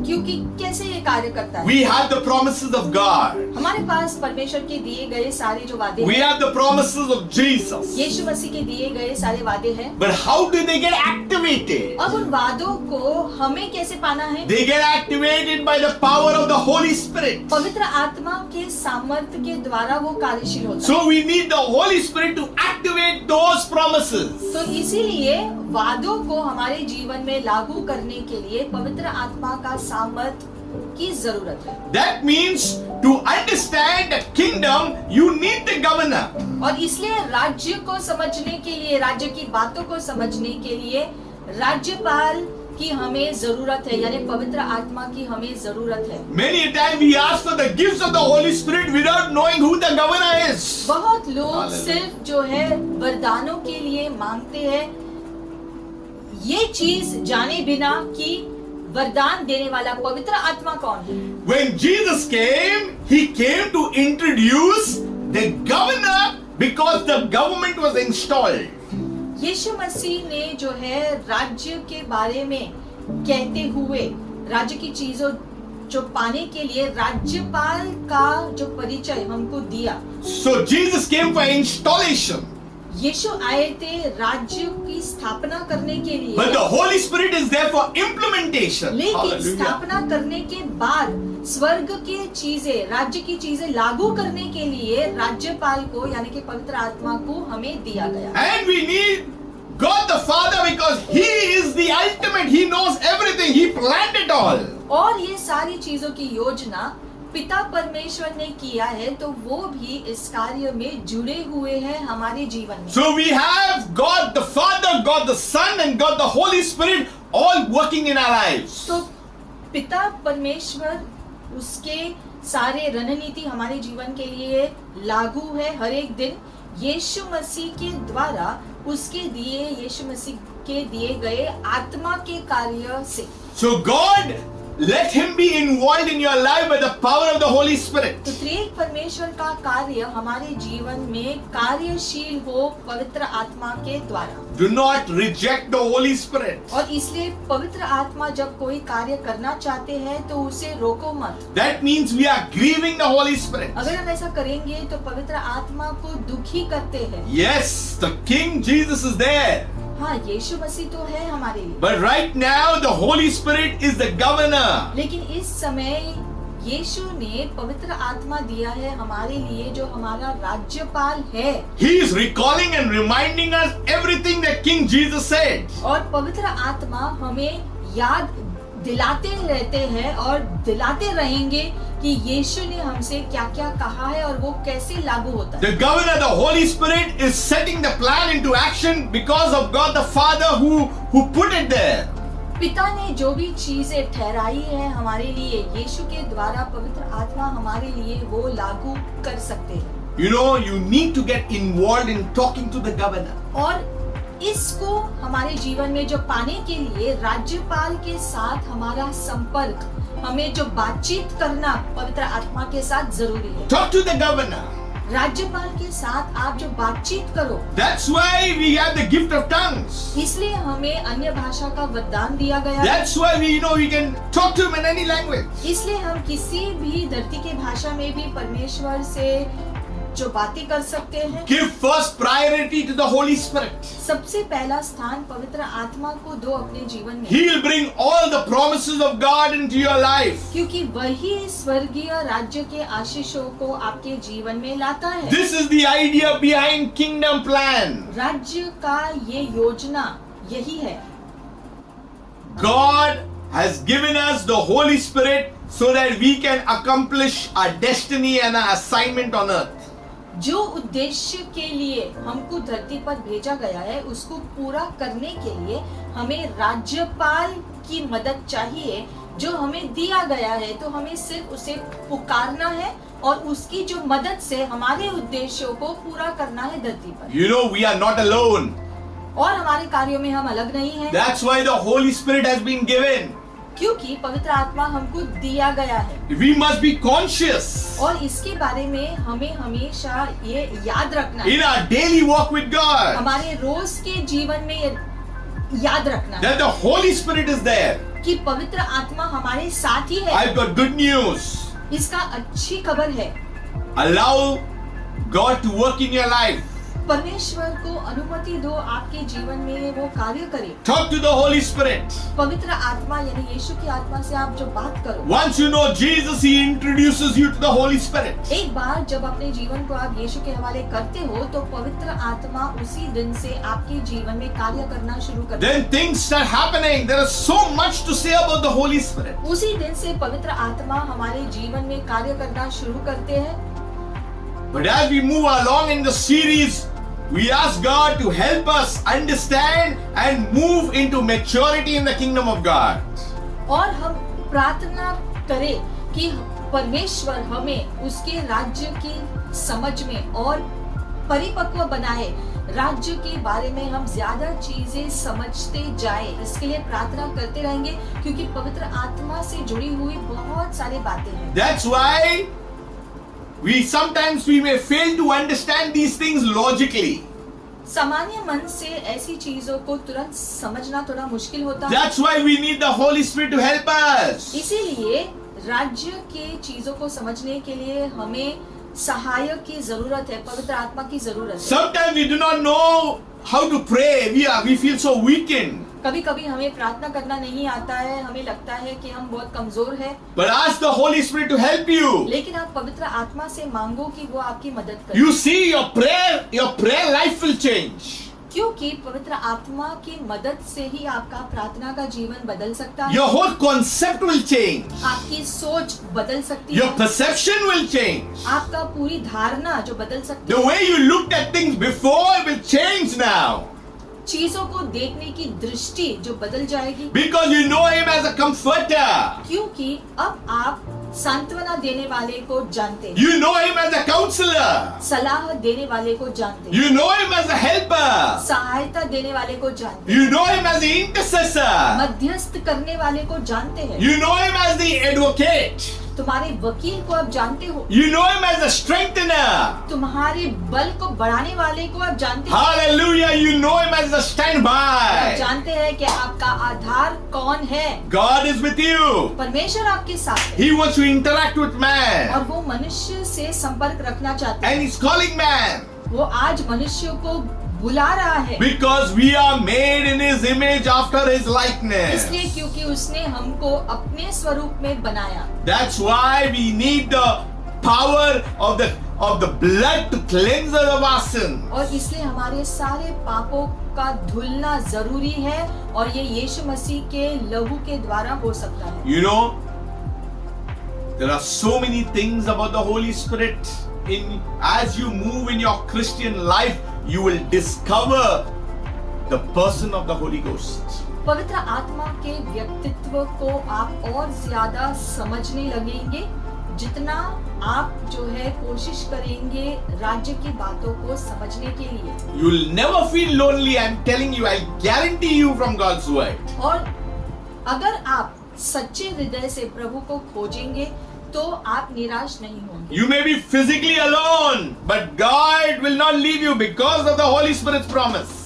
क्योंकि कैसे ये कार्य करता है। We have the promises of God. हमारे पास परमेश्वर के दिए गए सारे जो वादे We हैं, have the promises of Jesus. यीशु मसीह के दिए गए सारे वादे हैं। But how do they get activated? अब उन वादों को हमें कैसे पाना है? They get activated by the power of the Holy Spirit. पवित्र आत्मा के सामर्थ्य के द्वारा वो कार्यशील होता है। So we need the Holy Spirit to activate those promises. तो इसीलिए वादों को हमारे जीवन में लागू करने के लिए पवित्र आत्मा का सामर्थ्य की जरूरत है। That means to understand the kingdom, you need the governor. और इसलिए राज्य को समझने के लिए, राज्य की बातों को समझने के लिए राज्यपाल की हमें जरूरत है, यानी पवित्र आत्मा की हमें जरूरत है। Many a time we ask for the gifts of the Holy Spirit without knowing who the governor is. बहुत लोग Hallelujah. सिर्फ जो है वरदानों के लिए मांगते हैं ये चीज जाने बिना कि वरदान देने वाला पवित्र आत्मा कौन है। When Jesus came, he came to introduce the governor because the government was installed. यीशु मसीह ने जो है राज्य के बारे में कहते हुए राज्य की चीजों जो पाने के लिए राज्यपाल का जो परिचय हमको दिया। So Jesus came for installation. यीशु आए थे राज्य की स्थापना करने के लिए, But the Holy Spirit is there for implementation. लेकिन Hallelujah. स्थापना करने के बाद स्वर्ग की चीजें, राज्य की चीजें लागू करने के लिए राज्यपाल को यानी कि पवित्र आत्मा को हमें दिया गया। And we need God the Father because He is the ultimate. He knows everything. He planned it all. और ये सारी चीजों की योजना पिता परमेश्वर ने किया है तो वो भी इस कार्य में जुड़े हुए हैं हमारे जीवन में। So we have God the Father, God the Son, and God the Holy Spirit all working in our lives. तो पिता परमेश्वर उसके सारे रणनीति हमारे जीवन के लिए लागू है हर एक दिन यीशु मसीह के द्वारा यीशु मसीह के दिए गए आत्मा के कार्य से। So God, let Him be involved in your life by the power of the Holy Spirit. तो त्रिएक परमेश्वर का कार्य हमारे जीवन में कार्यशील हो पवित्र आत्मा के द्वारा। Do not reject the Holy Spirit. और इसलिए पवित्र आत्मा जब कोई कार्य करना चाहते हैं तो उसे रोको मत। That means we are grieving the Holy Spirit. अगर हम ऐसा करेंगे तो पवित्र आत्मा को दुखी करते हैं। Yes, the King Jesus is there. हाँ, यीशु मसीह तो है हमारे लिए। But right now the Holy Spirit is the governor. लेकिन इस समय यीशु ने पवित्र आत्मा दिया है हमारे लिए जो हमारा राज्यपाल है। He is recalling and reminding us everything that King Jesus said. और पवित्र आत्मा हमें याद दिलाते रहते हैं और दिलाते रहेंगे कि यीशु ने हमसे क्या क्या कहा है और वो कैसे लागू होता है। The governor, the Holy Spirit, is setting the plan into action because of God the Father who put it there. पिता ने जो भी चीजें ठहराई है हमारे लिए यीशु के द्वारा पवित्र आत्मा हमारे लिए वो लागू कर सकते हैं। You know, you need to get involved in talking to the governor. और इसको हमारे जीवन में जो पाने के लिए राज्यपाल के साथ हमारा संपर्क हमें जो बातचीत करना पवित्र आत्मा के साथ जरूरी है। Talk to the governor. राज्यपाल के साथ आप जो बातचीत करो। That's why we have the gift of tongues. इसलिए हमें अन्य भाषा का वरदान दिया गया है। That's why we can talk to him in any language. इसलिए हम किसी भी धरती के भाषा में भी परमेश्वर से जो बातें कर सकते हैं। Give first priority to the Holy Spirit. सबसे पहला स्थान पवित्र आत्मा को दो अपने जीवन में। He will bring all the promises of God into your life. क्योंकि वही स्वर्गीय राज्य के आशीषों को आपके जीवन में लाता है। This is the idea behind kingdom plan. राज्य का ये योजना यही है। God has given us the Holy Spirit so that we can accomplish our destiny and our assignment on earth. जो उद्देश्य के लिए हमको धरती पर भेजा गया है उसको पूरा करने के लिए हमें राज्यपाल की मदद चाहिए जो हमें दिया गया है। तो हमें सिर्फ उसे पुकारना है और उसकी जो मदद से हमारे उद्देश्यों को पूरा करना है धरती पर। You know, we are not alone. और हमारे कार्यों में हम अलग नहीं हैं। That's why the Holy Spirit has been given. क्योंकि पवित्र आत्मा हमको दिया गया है। We must be conscious और इसके बारे में हमें हमेशा ये याद रखना है। in our daily walk with God हमारे रोज के जीवन में ये याद रखना है that the Holy Spirit is there. कि पवित्र आत्मा हमारे साथ ही है। I've got good news. इसका अच्छी खबर है। Allow God to work in your life. परमेश्वर को अनुमति दो आपके जीवन में वो कार्य करे। Talk to the Holy Spirit. पवित्र आत्मा यानी यीशु की आत्मा से आप जो बात करो। Once you know Jesus, He introduces you to the Holy Spirit. एक बार जब अपने जीवन को आप यीशु के हवाले करते हो तो पवित्र आत्मा उसी दिन से आपके जीवन में कार्य करना शुरू करता है। Then things start happening. There is so much to say about the Holy Spirit. उसी दिन से पवित्र आत्मा हमारे जीवन में कार्य करना शुरू करते हैं। But as we move along in the series, we ask God to help us understand and move into maturity in the kingdom of God. और हम प्रार्थना करें कि परमेश्वर हमें उसके राज्य की समझ में और परिपक्व बनाए। राज्य के बारे में हम ज्यादा चीजें समझते जाए इसके लिए प्रार्थना करते रहेंगे क्योंकि पवित्र आत्मा से जुड़ी हुई बहुत सारी बातें हैं। That's why we may fail to understand these things logically. सामान्य मन से ऐसी चीजों को तुरंत समझना थोड़ा मुश्किल होता है। That's why we need the Holy Spirit to help us. इसीलिए राज्य के चीजों को समझने के लिए हमें सहायक की जरूरत है, पवित्र आत्मा की जरूरत है। Sometimes we do not know how to pray. We feel so weakened. कभी कभी हमें प्रार्थना करना नहीं आता है, हमें लगता है कि हम बहुत कमजोर हैं। But ask the Holy Spirit to help you. लेकिन आप पवित्र आत्मा से मांगो कि वो आपकी मदद करे। You see, your prayer life will change. क्योंकि पवित्र आत्मा की मदद से ही आपका प्रार्थना का जीवन बदल सकता है, Your whole concept will change. आपकी सोच बदल सकती Your है, perception will change. आपका पूरी धारणा जो बदल सकती The है, way you looked at things before will change now. चीजों को देखने की दृष्टि जो बदल जाएगी, Because you know Him as a comforter. क्योंकि अब आप सांत्वना देने वाले को जानते हैं, You know Him as a counselor. सलाह देने वाले को जानते हैं, You know Him as a helper. सहायता देने वाले को जानते हैं, You know Him as the intercessor. मध्यस्थ करने वाले को जानते हैं, You know Him as the advocate. तुम्हारे वकील को आप जानते हो, You know Him as a strengthener. तुम्हारे बल को बढ़ाने वाले को आप जानते हो, Hallelujah. You know Him as a आप standby. जानते हैं कि आपका आधार कौन है। God is with you. परमेश्वर आपके साथ है He wants to interact with और man. वो मनुष्य से संपर्क रखना चाहते And हैं। He's calling man. वो आज मनुष्यों को बुला रहा है, Because we are made in His image after His likeness. इसलिए क्योंकि उसने हमको अपने स्वरूप में बनाया। That's why we need the power of the blood to cleanse us of our sin. और इसलिए हमारे सारे पापों का धुलना जरूरी है और ये यीशु मसीह के लहू के द्वारा हो सकता है। You know, there are so many things about the Holy Spirit. As you move in your Christian life, you will discover the person of the Holy Ghost. पवित्र आत्मा के व्यक्तित्व को आप और ज्यादा समझने लगेंगे जितना आप जो है कोशिश करेंगे राज्य की बातों को समझने के लिए। You will never feel lonely. I'm telling you, I'll guarantee you from God's word. और अगर आप सच्चे हृदय से प्रभु को खोजेंगे तो आप निराश नहीं होंगे। You may be physically alone, but God will not leave you because of the Holy Spirit's promise.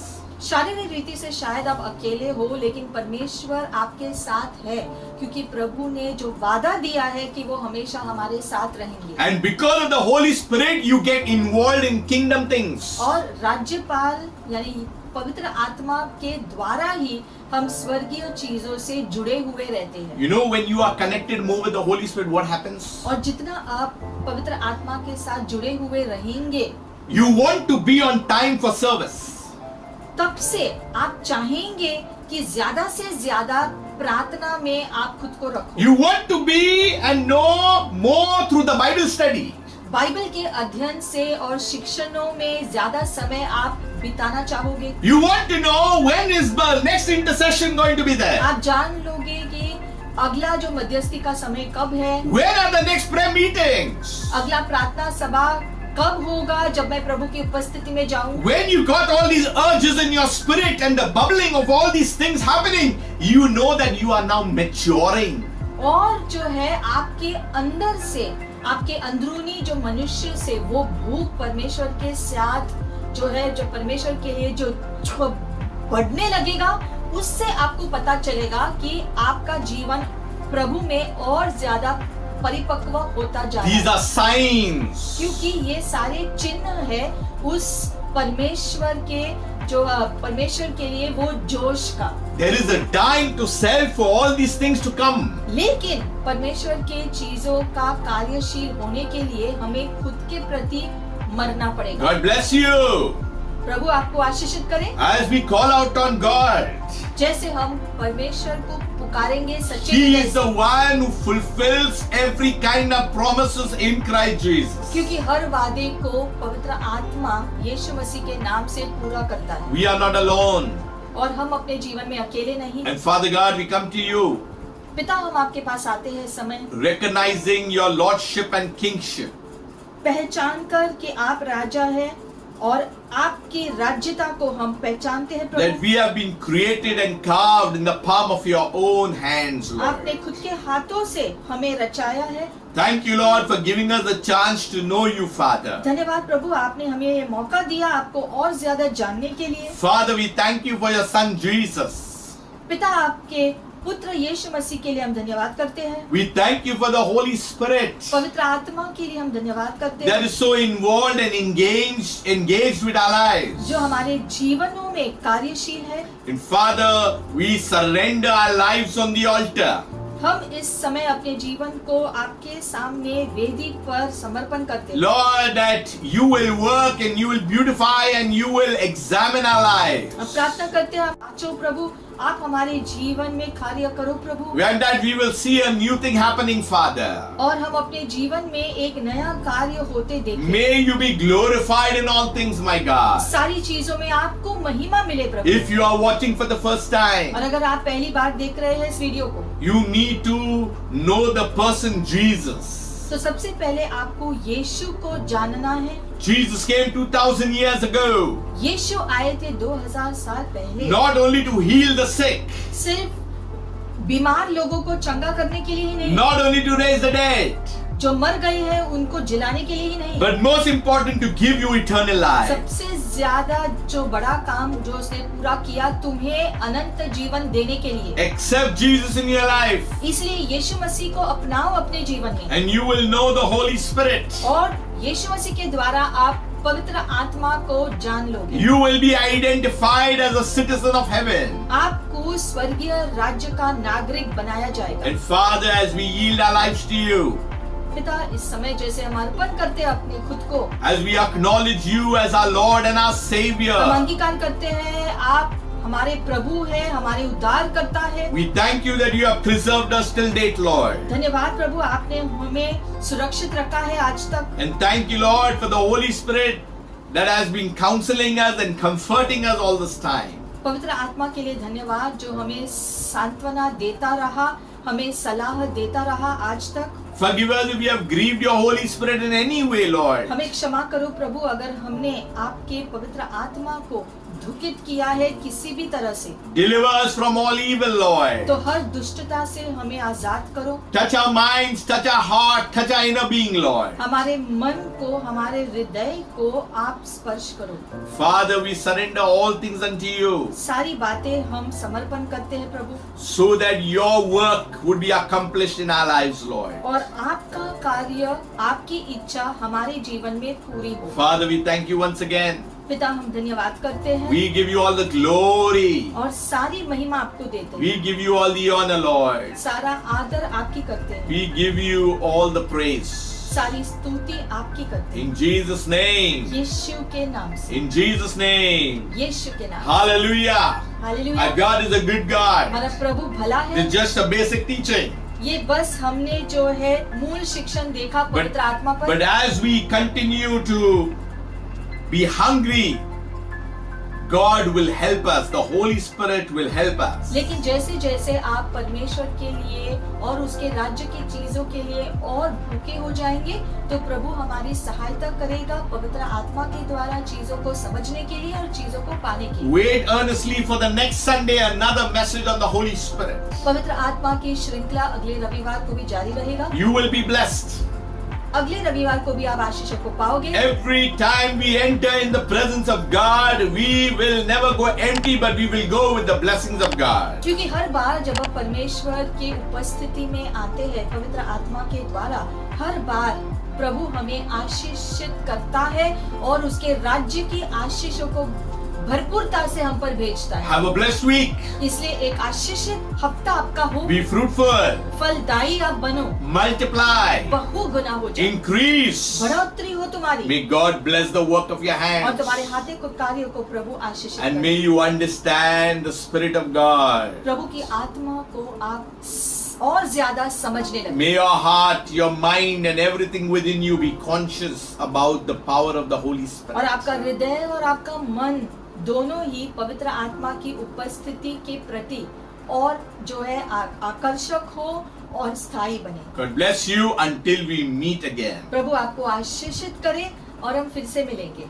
शारीरिक रीति से शायद आप अकेले हो, लेकिन परमेश्वर आपके साथ है क्योंकि प्रभु ने जो वादा दिया है कि वो हमेशा हमारे साथ रहेंगे। And because of the Holy Spirit, you get involved in kingdom things. और राज्यपाल यानी पवित्र आत्मा के द्वारा ही हम स्वर्गीय चीजों से जुड़े हुए रहते हैं। You know, when you are connected more with the Holy Spirit, what happens? और जितना आप पवित्र आत्मा के साथ जुड़े हुए रहेंगे, You want to be on time for service. तब से आप चाहेंगे कि ज्यादा से ज्यादा प्रार्थना में आप खुद को रखो। You want to be and know more through the Bible study. Bible के अध्ययन से और शिक्षणों में ज्यादा समय आप बिताना चाहोगे। You want to know when is the next intercession going to be there. आप जान लोगे कि अगला जो मध्यस्थी का समय कब है, When are the next prayer meetings? अगला प्रार्थना सभा कब होगा जब मैं प्रभु की उपस्थिति में जाऊं। When you got all these urges in your spirit and the bubbling of all these things happening, you know that you are now maturing. और जो है आपके अंदर से, आपके अंदरूनी जो मनुष्य से वो भूख परमेश्वर के साथ जो है, जो परमेश्वर के लिए जो बढ़ने लगेगा, उससे आपको पता चलेगा कि आपका जीवन प्रभु में और ज्यादा परिपक्व होता जा रहा है। These are signs. क्योंकि ये सारे चिन्ह है उस परमेश्वर के जो परमेश्वर के लिए वो जोश का। There is a dying to self for all these things to come. लेकिन परमेश्वर के चीजों का कार्यशील होने के लिए हमें खुद के प्रति मरना पड़ेगा। God bless you. प्रभु आपको आशीषित करे। As we call out on God, जैसे हम परमेश्वर को पुकारेंगे सच्चे He हृदय is से, the one who fulfills every kind of promises in Christ Jesus. क्योंकि हर वादे को पवित्र आत्मा यीशु मसीह के नाम से पूरा करता है। We are not alone. और हम अपने जीवन में अकेले नहीं। And Father God, we come to you, पिता, हम आपके पास आते हैं समय recognizing your lordship and kingship. पहचान कर कि आप राजा हैं और आपकी राज्यता को हम पहचानते हैं That Prabhu. we have been created and carved in the palm of your own hands, आपने Lord. खुद के हाथों से हमें रचाया है। Thank you, Lord, for giving us the chance to know you, Father. धन्यवाद प्रभु, आपने हमें ये मौका दिया आपको और ज्यादा जानने के लिए। Father, we thank you for your son Jesus. पिता, आपके पुत्र यीशु मसीह के लिए हम धन्यवाद करते हैं। We thank you for the Holy Spirit पवित्र आत्मा के लिए हम धन्यवाद करते that हैं is so involved and engaged with our lives. जो हमारे जीवनों में कार्यशील है। And Father, we surrender our lives on the altar. हम इस समय अपने जीवन को आपके सामने वेदी पर समर्पण करते हैं। Lord, that you will work and you will beautify and you will examine our अब lives. प्रार्थना करते हैं, आचो प्रभु, आप हमारे जीवन में कार्य करो प्रभु, And that we will see a new thing happening, Father. और हम अपने जीवन में एक नया कार्य होते देखें। May you be glorified in all things, my God. सारी चीजों में आपको महिमा मिले प्रभु। If you are watching for the first time, और अगर आप पहली बार देख रहे हैं इस वीडियो को, you need to know the person Jesus. तो सबसे पहले आपको यीशु को जानना है। Jesus came 2000 years ago, यीशु आए थे 2000 साल पहले, not only to heal the sick, सिर्फ बीमार लोगों को चंगा करने के लिए ही नहीं, not only to raise the dead, जो मर गए हैं उनको जिलाने के लिए ही नहीं, but most important to give you eternal life. सबसे ज्यादा जो बड़ा काम जो उसने पूरा किया, तुम्हें अनंत जीवन देने के लिए। Accept Jesus in your life इसलिए यीशु मसीह को अपनाओ अपने जीवन में, and you will know the Holy Spirit. और यीशु मसीह के द्वारा आप पवित्र आत्मा को जान लोगे। You will be identified as a citizen of heaven. आपको स्वर्गीय राज्य का नागरिक बनाया जाएगा। And Father, as we yield our lives to you, पिता, इस समय जैसे हम अर्पण करते हैं अपने खुद को, as we acknowledge you as our Lord and our हम Savior, अंगीकार करते हैं आप हमारे प्रभु हैं, हमारे उद्धार करता है। we thank you that you have preserved us till date, Lord. धन्यवाद प्रभु, आपने हमें सुरक्षित रखा है आज तक। And thank you, Lord, for the Holy Spirit that has been counseling us and comforting us all this time. पवित्र आत्मा के लिए धन्यवाद, जो हमें सांत्वना देता रहा, हमें सलाह देता रहा आज तक। Forgive us if we have grieved your Holy Spirit in any way, Lord. हमें क्षमा करो प्रभु, अगर हमने आपके पवित्र आत्मा को दुखित किया है किसी भी तरह से, Deliver us from all evil, Lord. तो हर दुष्टता से हमें आजाद करो। Touch our minds, touch our heart, touch our inner being, Lord. हमारे मन को, हमारे हृदय को आप स्पर्श करो। Father, we surrender all things unto you सारी बातें हम समर्पण करते हैं प्रभु, so that your work would be accomplished in our lives, Lord. और आपका कार्य, आपकी इच्छा हमारे जीवन में पूरी हो। Father, we thank you once again. पिता, हम धन्यवाद करते हैं We give you all the glory. और सारी महिमा आपको देते हैं, We give you all the honor, Lord. सारा आदर आपकी करते हैं, We give you all the praise. सारी स्तुति आपकी करते हैं। In Jesus' name. यीशु के नाम से, In Jesus' name. यीशु के नाम से। Hallelujah. Hallelujah. Our God is a good God. हमारा प्रभु भला है। It's just a basic teaching. ये बस हमने जो है मूल शिक्षण देखा पवित्र आत्मा पर, But as we continue to be hungry, God will help us. The Holy Spirit will help us. लेकिन जैसे जैसे आप परमेश्वर के लिए और उसके राज्य की चीजों के लिए और भूखे हो जाएंगे, तो प्रभु हमारी सहायता करेगा पवित्र आत्मा के द्वारा चीजों को समझने के लिए और चीजों को पाने के लिए। Wait earnestly for the next Sunday, another message on the Holy Spirit. पवित्र आत्मा की श्रृंखला अगले रविवार को भी जारी रहेगा। You will be blessed. अगले रविवार को भी आप आशीष को पाओगे। Every time we enter in the presence of God, we will never go empty, but we will go with the blessings of God. क्योंकि हर बार जब आप परमेश्वर की उपस्थिति में आते हैं पवित्र आत्मा के द्वारा, हर बार प्रभु हमें आशीषित करता है और उसके राज्य की आशीषों को भरपूरता से हम पर भेजता है। Have a blessed week. इसलिए एक आशीषित हफ्ता आपका हो, Be fruitful. फलदायी आप बनो, Multiply. बहुगुना हो जाए, Increase. बढ़ोतरी हो तुम्हारी, May God bless the work of your और hands. तुम्हारे हाथे को कार्य को प्रभु आशीषित And करे। may you understand the Spirit of God. प्रभु की आत्मा को आप और ज्यादा समझने लगे। May your heart, your mind, and everything within you be conscious about the power of the Holy और Spirit. आपका हृदय और आपका मन दोनों ही पवित्र आत्मा की उपस्थिति के प्रति और जो है आकर्षक हो और स्थायी बने। God bless you until we meet again. प्रभु आपको आशीषित करे और हम फिर से मिलेंगे।